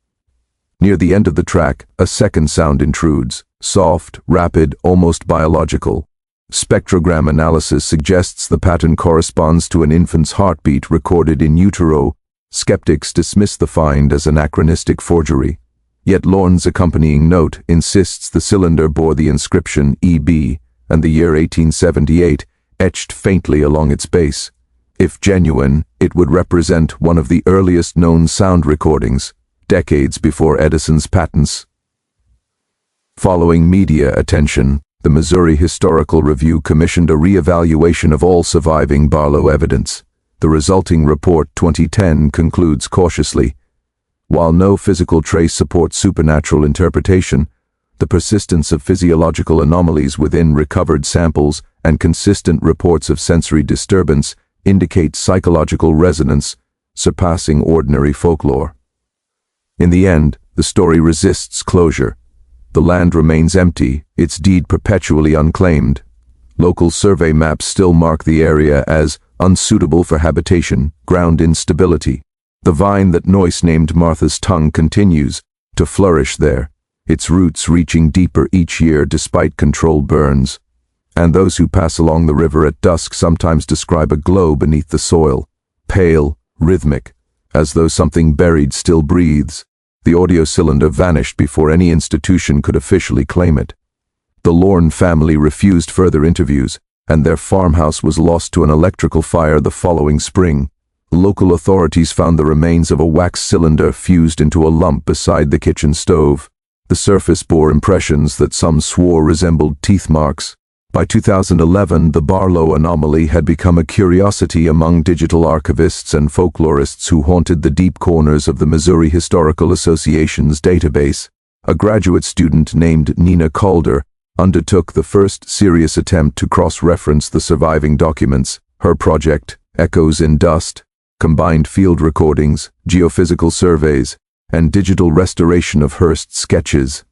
Near the end of the track, a second sound intrudes, soft, rapid, almost biological. Spectrogram analysis suggests the pattern corresponds to an infant's heartbeat recorded in utero. Skeptics dismiss the find as anachronistic forgery. Yet Lorne's accompanying note insists the cylinder bore the inscription EB and the year 1878 etched faintly along its base. If genuine, it would represent one of the earliest known sound recordings, decades before Edison's patents. Following media attention, the Missouri Historical Review commissioned a re-evaluation of all surviving Barlow evidence. The resulting report 2010 concludes cautiously. While no physical trace supports supernatural interpretation, the persistence of physiological anomalies within recovered samples and consistent reports of sensory disturbance indicate psychological resonance surpassing ordinary folklore. In the end, the story resists closure. The land remains empty, its deed perpetually unclaimed. Local survey maps still mark the area as unsuitable for habitation, ground instability. The vine that Noyce named Martha's tongue continues to flourish there, its roots reaching deeper each year despite controlled burns. And those who pass along the river at dusk sometimes describe a glow beneath the soil, pale, rhythmic, as though something buried still breathes. The audio cylinder vanished before any institution could officially claim it. The Lorne family refused further interviews, and their farmhouse was lost to an electrical fire the following spring. Local authorities found the remains of a wax cylinder fused into a lump beside the kitchen stove. The surface bore impressions that some swore resembled teeth marks. By 2011, the Barlow anomaly had become a curiosity among digital archivists and folklorists who haunted the deep corners of the Missouri Historical Association's database. A graduate student named Nina Calder undertook the first serious attempt to cross-reference the surviving documents. Her project, Echoes in Dust, combined field recordings, geophysical surveys, and digital restoration of Hearst's sketches.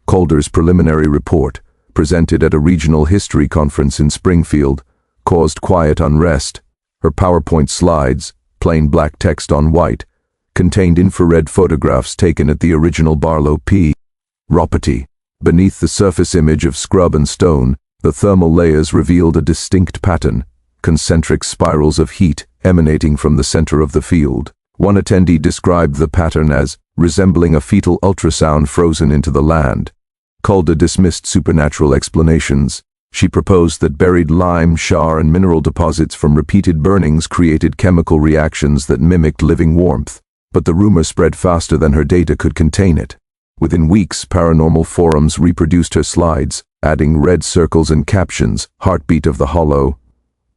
Calder's preliminary report, presented at a regional history conference in Springfield, caused quiet unrest. Her PowerPoint slides, plain black text on white, contained infrared photographs taken at the original Barlow P. property. Beneath the surface image of scrub and stone, the thermal layers revealed a distinct pattern, concentric spirals of heat emanating from the center of the field. One attendee described the pattern as resembling a fetal ultrasound frozen into the land. Calder dismissed supernatural explanations. She proposed that buried lime, char, and mineral deposits from repeated burnings created chemical reactions that mimicked living warmth. But the rumor spread faster than her data could contain it. Within weeks, paranormal forums reproduced her slides, adding red circles and captions, "Heartbeat of the Hollow."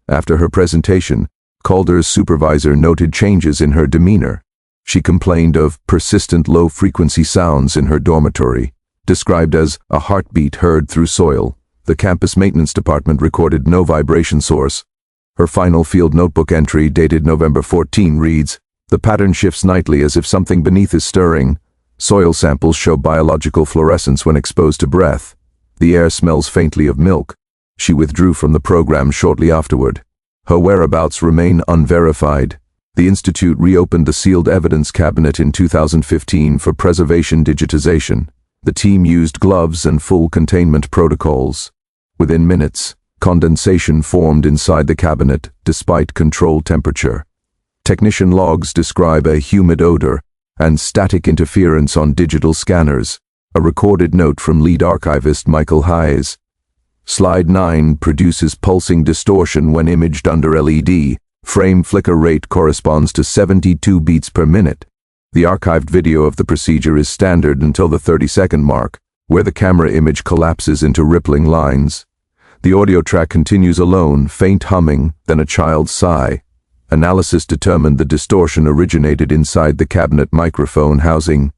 After her presentation, Calder's supervisor noted changes in her demeanor. She complained of persistent low-frequency sounds in her dormitory, described as a heartbeat heard through soil. The campus maintenance department recorded no vibration source. Her final field notebook entry, dated November 14, reads, "The pattern shifts nightly as if something beneath is stirring. Soil samples show biological fluorescence when exposed to breath. The air smells faintly of milk." She withdrew from the program shortly afterward. Her whereabouts remain unverified. The Institute reopened the sealed evidence cabinet in 2015 for preservation digitization. The team used gloves and full containment protocols. Within minutes, condensation formed inside the cabinet despite controlled temperature. Technician logs describe a humid odor and static interference on digital scanners. A recorded note from lead archivist Michael Hayes. Slide 9 produces pulsing distortion when imaged under LED. Frame flicker rate corresponds to 72 beats per minute. The archived video of the procedure is standard until the 30-second mark, where the camera image collapses into rippling lines. The audio track continues alone, faint humming, then a child's sigh. Analysis determined the distortion originated inside the cabinet microphone housing.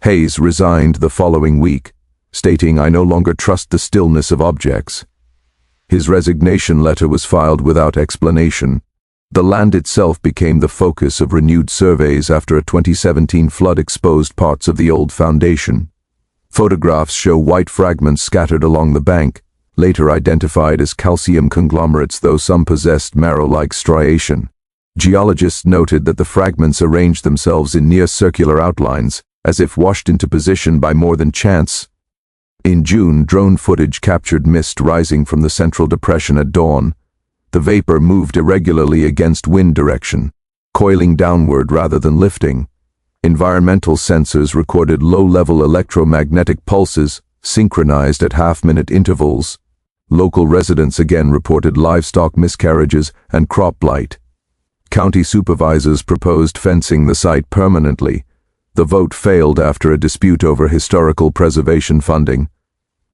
Hayes resigned the following week, stating, "I no longer trust the stillness of objects." His resignation letter was filed without explanation. The land itself became the focus of renewed surveys after a 2017 flood exposed parts of the old foundation. Photographs show white fragments scattered along the bank, later identified as calcium conglomerates, though some possessed marrow-like striation. Geologists noted that the fragments arranged themselves in near-circular outlines, as if washed into position by more than chance. In June, drone footage captured mist rising from the central depression at dawn. The vapor moved irregularly against wind direction, coiling downward rather than lifting. Environmental sensors recorded low-level electromagnetic pulses, synchronized at half-minute intervals. Local residents again reported livestock miscarriages and crop blight. County supervisors proposed fencing the site permanently. The vote failed after a dispute over historical preservation funding.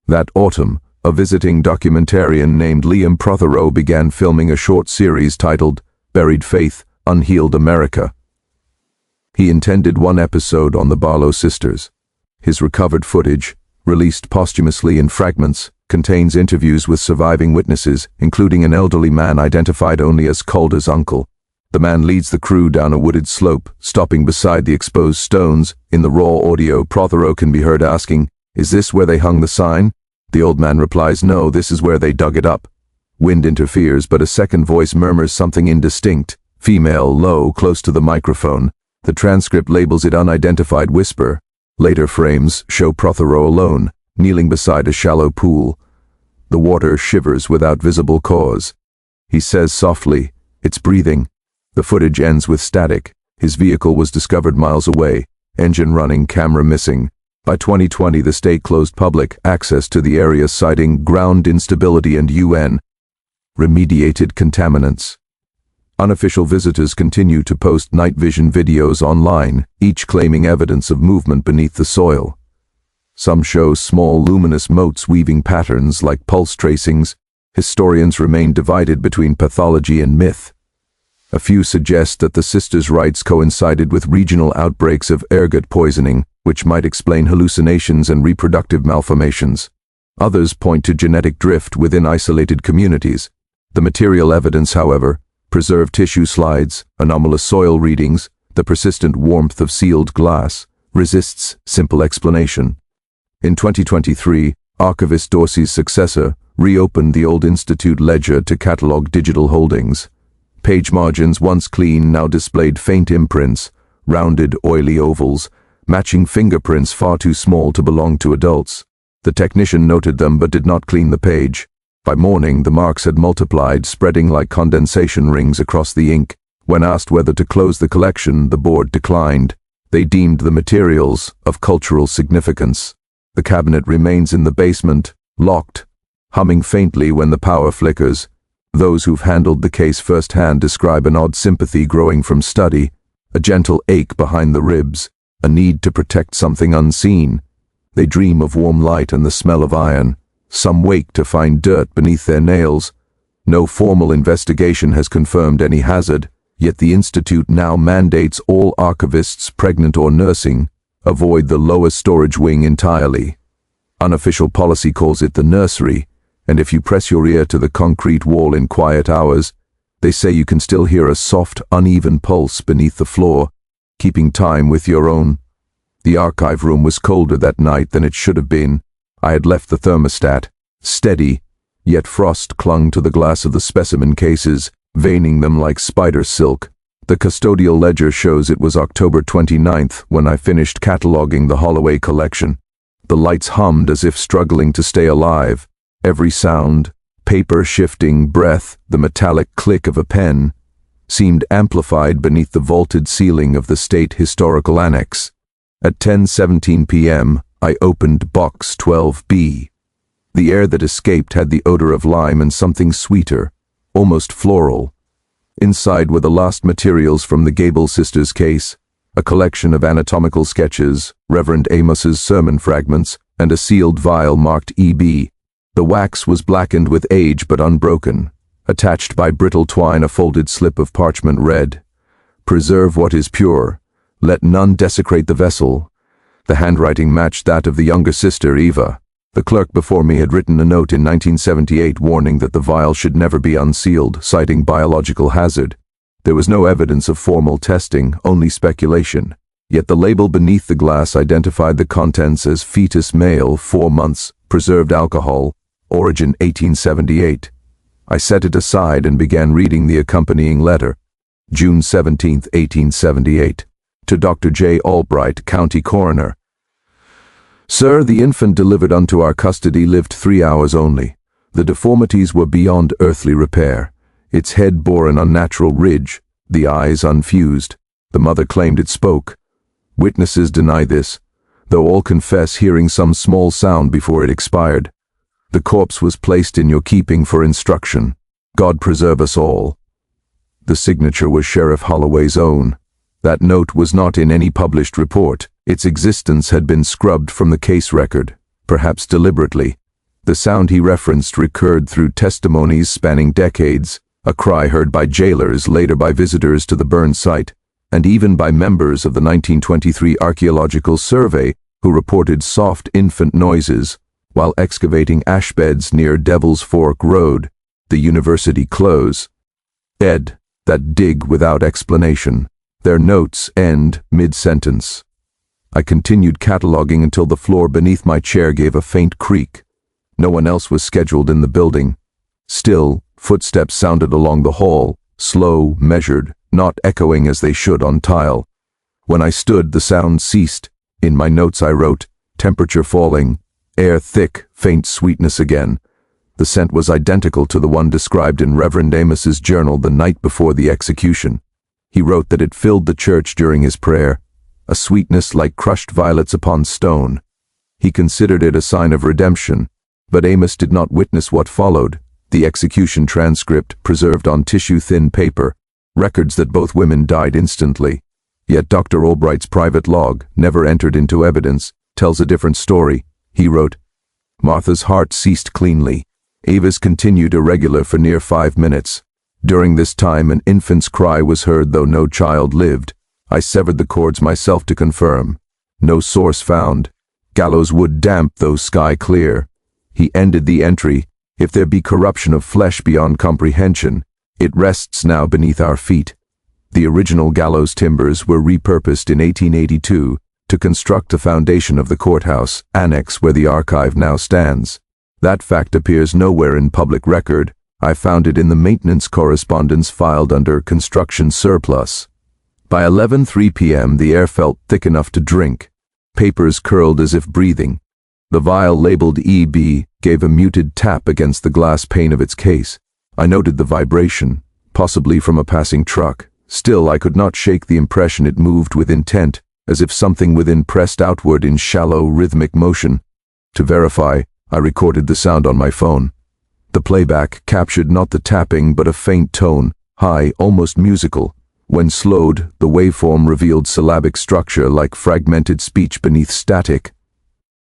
That autumn, a visiting documentarian named Liam Prothero began filming a short series titled Buried Faith, Unhealed America. He intended one episode on the Barlow sisters. His recovered footage, released posthumously in fragments, contains interviews with surviving witnesses, including an elderly man identified only as Calder's uncle. The man leads the crew down a wooded slope, stopping beside the exposed stones. In the raw audio, Prothero can be heard asking, "Is this where they hung the sign?" The old man replies, "No, this is where they dug it up." Wind interferes, but a second voice murmurs something indistinct. Female, low, close to the microphone. The transcript labels it unidentified whisper. Later frames show Prothero alone, kneeling beside a shallow pool. The water shivers without visible cause. He says softly, "It's breathing." The footage ends with static. His vehicle was discovered miles away, engine running, camera missing. By 2020, the state closed public access to the area, citing ground instability and UN remediated contaminants. Unofficial visitors continue to post night vision videos online, each claiming evidence of movement beneath the soil. Some show small luminous motes weaving patterns like pulse tracings. Historians remain divided between pathology and myth. A few suggest that the sisters' rites coincided with regional outbreaks of ergot poisoning, which might explain hallucinations and reproductive malformations. Others point to genetic drift within isolated communities. The material evidence, however, preserved tissue slides, anomalous soil readings, the persistent warmth of sealed glass, resists simple explanation. In 2023, archivist Dorsey's successor reopened the old Institute ledger to catalog digital holdings. Page margins, once clean, now displayed faint imprints, rounded, oily ovals, matching fingerprints far too small to belong to adults. The technician noted them but did not clean the page. By morning, the marks had multiplied, spreading like condensation rings across the ink. When asked whether to close the collection, the board declined. They deemed the materials of cultural significance. The cabinet remains in the basement, locked, humming faintly when the power flickers. Those who've handled the case firsthand describe an odd sympathy growing from study, a gentle ache behind the ribs, a need to protect something unseen. They dream of warm light and the smell of iron. Some wake to find dirt beneath their nails. No formal investigation has confirmed any hazard, yet the Institute now mandates all archivists, pregnant or nursing, avoid the lower storage wing entirely. Unofficial policy calls it the nursery, and if you press your ear to the concrete wall in quiet hours, they say you can still hear a soft, uneven pulse beneath the floor, keeping time with your own. The archive room was colder that night than it should have been. I had left the thermostat steady, yet frost clung to the glass of the specimen cases, veining them like spider silk. The custodial ledger shows it was October 29th when I finished cataloging the Holloway collection. The lights hummed as if struggling to stay alive. Every sound, paper shifting, breath, the metallic click of a pen, seemed amplified beneath the vaulted ceiling of the State Historical Annex. At 10:17 p.m., I opened Box 12B. The air that escaped had the odor of lime and something sweeter, almost floral. Inside were the last materials from the Gable sisters' case, a collection of anatomical sketches, Reverend Amos's sermon fragments, and a sealed vial marked EB. The wax was blackened with age but unbroken. Attached by brittle twine a folded slip of parchment read, "Preserve what is pure. Let none desecrate the vessel." The handwriting matched that of the younger sister, Eva. The clerk before me had written a note in 1978 warning that the vial should never be unsealed, citing biological hazard. There was no evidence of formal testing, only speculation. Yet the label beneath the glass identified the contents as fetus male, 4 months, preserved alcohol, origin 1878. I set it aside and began reading the accompanying letter. June 17, 1878. To Dr. J. Albright, County Coroner. Sir, the infant delivered unto our custody lived 3 hours only. The deformities were beyond earthly repair. Its head bore an unnatural ridge, the eyes unfused. The mother claimed it spoke. Witnesses deny this, though all confess hearing some small sound before it expired. The corpse was placed in your keeping for instruction. God preserve us all. The signature was Sheriff Holloway's own. That note was not in any published report. Its existence had been scrubbed from the case record, perhaps deliberately. The sound he referenced recurred through testimonies spanning decades, a cry heard by jailers, later by visitors to the burn site, and even by members of the 1923 Archaeological Survey who reported soft infant noises while excavating ashbeds near Devil's Fork Road, the university close. Ed. that dig without explanation. Their notes end mid-sentence. I continued cataloguing until the floor beneath my chair gave a faint creak. No one else was scheduled in the building. Still, footsteps sounded along the hall, slow, measured, not echoing as they should on tile. When I stood, the sound ceased. In my notes I wrote, temperature falling, air thick, faint sweetness again. The scent was identical to the one described in Reverend Amos's journal the night before the execution. He wrote that it filled the church during his prayer, a sweetness like crushed violets upon stone. He considered it a sign of redemption, but Amos did not witness what followed, the execution transcript preserved on tissue-thin paper, records that both women died instantly. Yet Dr. Albright's private log, never entered into evidence, tells a different story. He wrote, Martha's heart ceased cleanly. Eva's continued irregular for near 5 minutes. During this time an infant's cry was heard though no child lived. I severed the cords myself to confirm. No source found. Gallows wood damp though sky clear. He ended the entry, if there be corruption of flesh beyond comprehension, it rests now beneath our feet. The original gallows timbers were repurposed in 1882 to construct the foundation of the courthouse, annex where the archive now stands. That fact appears nowhere in public record. I found it in the maintenance correspondence filed under construction surplus. By 11:03 p.m. the air felt thick enough to drink. Papers curled as if breathing. The vial labeled EB gave a muted tap against the glass pane of its case. I noted the vibration, possibly from a passing truck. Still, I could not shake the impression it moved with intent, as if something within pressed outward in shallow, rhythmic motion. To verify, I recorded the sound on my phone. The playback captured not the tapping but a faint tone, high, almost musical. When slowed, the waveform revealed syllabic structure like fragmented speech beneath static.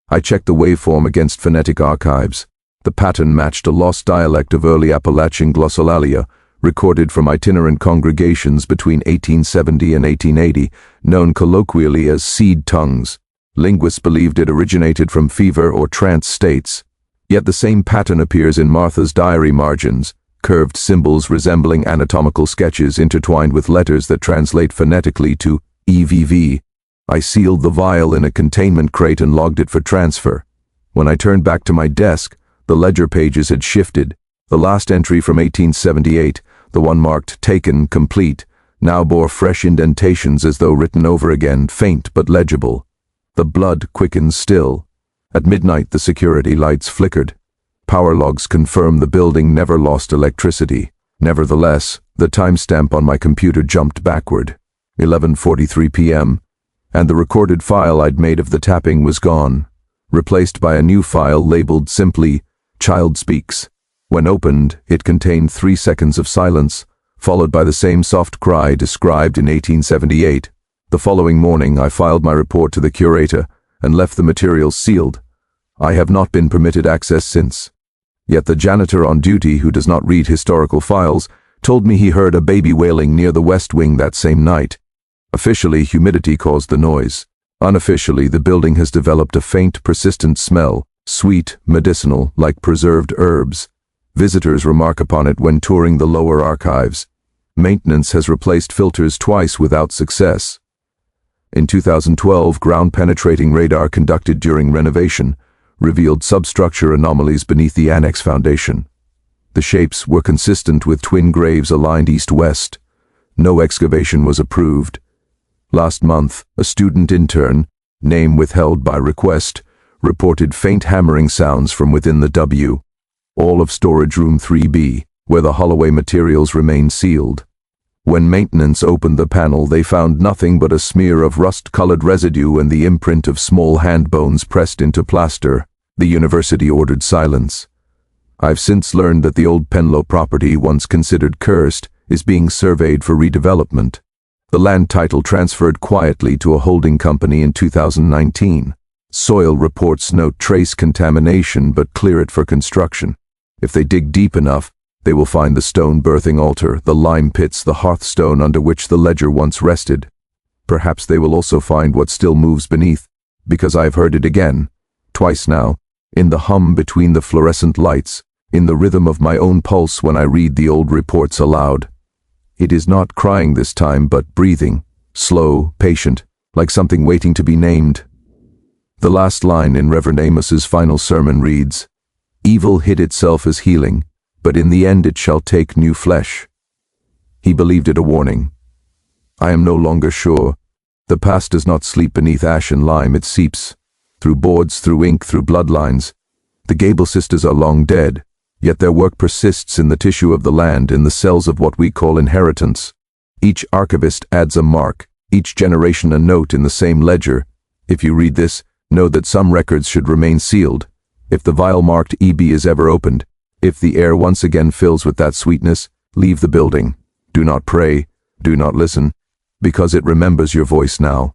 I checked the waveform against phonetic archives. The pattern matched a lost dialect of early Appalachian glossolalia, recorded from itinerant congregations between 1870 and 1880, known colloquially as seed tongues. Linguists believed it originated from fever or trance states. Yet the same pattern appears in Martha's diary margins, curved symbols resembling anatomical sketches intertwined with letters that translate phonetically to EVV. I sealed the vial in a containment crate and logged it for transfer. When I turned back to my desk, the ledger pages had shifted. The last entry from 1878, the one marked taken, complete, now bore fresh indentations as though written over again, faint but legible. The blood quickens still. At midnight the security lights flickered. Power logs confirm the building never lost electricity. Nevertheless, the timestamp on my computer jumped backward. 11:43 p.m. And the recorded file I'd made of the tapping was gone, replaced by a new file labeled simply, Child Speaks. When opened, it contained 3 seconds of silence, followed by the same soft cry described in 1878. The following morning, I filed my report to the curator and left the materials sealed. I have not been permitted access since. Yet the janitor on duty, who does not read historical files, told me he heard a baby wailing near the west wing that same night. Officially, humidity caused the noise. Unofficially, the building has developed a faint, persistent smell, sweet, medicinal, like preserved herbs. Visitors remark upon it when touring the lower archives. Maintenance has replaced filters twice without success. In 2012, ground-penetrating radar conducted during renovation revealed substructure anomalies beneath the annex foundation. The shapes were consistent with twin graves aligned east-west. No excavation was approved. Last month, a student intern, name withheld by request, reported faint hammering sounds from within the W. All of storage room 3B, where the Holloway materials remain sealed. When maintenance opened the panel, they found nothing but a smear of rust-colored residue and the imprint of small hand bones pressed into plaster. The university ordered silence. I've since learned that the old Penlow property, once considered cursed, is being surveyed for redevelopment. The land title transferred quietly to a holding company in 2019. Soil reports note trace contamination but clear it for construction. If they dig deep enough, they will find the stone birthing altar, the lime pits, the hearthstone under which the ledger once rested. Perhaps they will also find what still moves beneath, because I have heard it again, twice now, in the hum between the fluorescent lights, in the rhythm of my own pulse when I read the old reports aloud. It is not crying this time, but breathing, slow, patient, like something waiting to be named. The last line in Reverend Amos's final sermon reads, "Evil hid itself as healing, but in the end it shall take new flesh." He believed it a warning. I am no longer sure. The past does not sleep beneath ash and lime, it seeps. Through boards, through ink, through bloodlines. The Gable sisters are long dead, yet their work persists in the tissue of the land, in the cells of what we call inheritance. Each archivist adds a mark, each generation a note in the same ledger. If you read this, know that some records should remain sealed. If the vial marked EB is ever opened, if the air once again fills with that sweetness, leave the building. Do not pray, do not listen, because it remembers your voice now.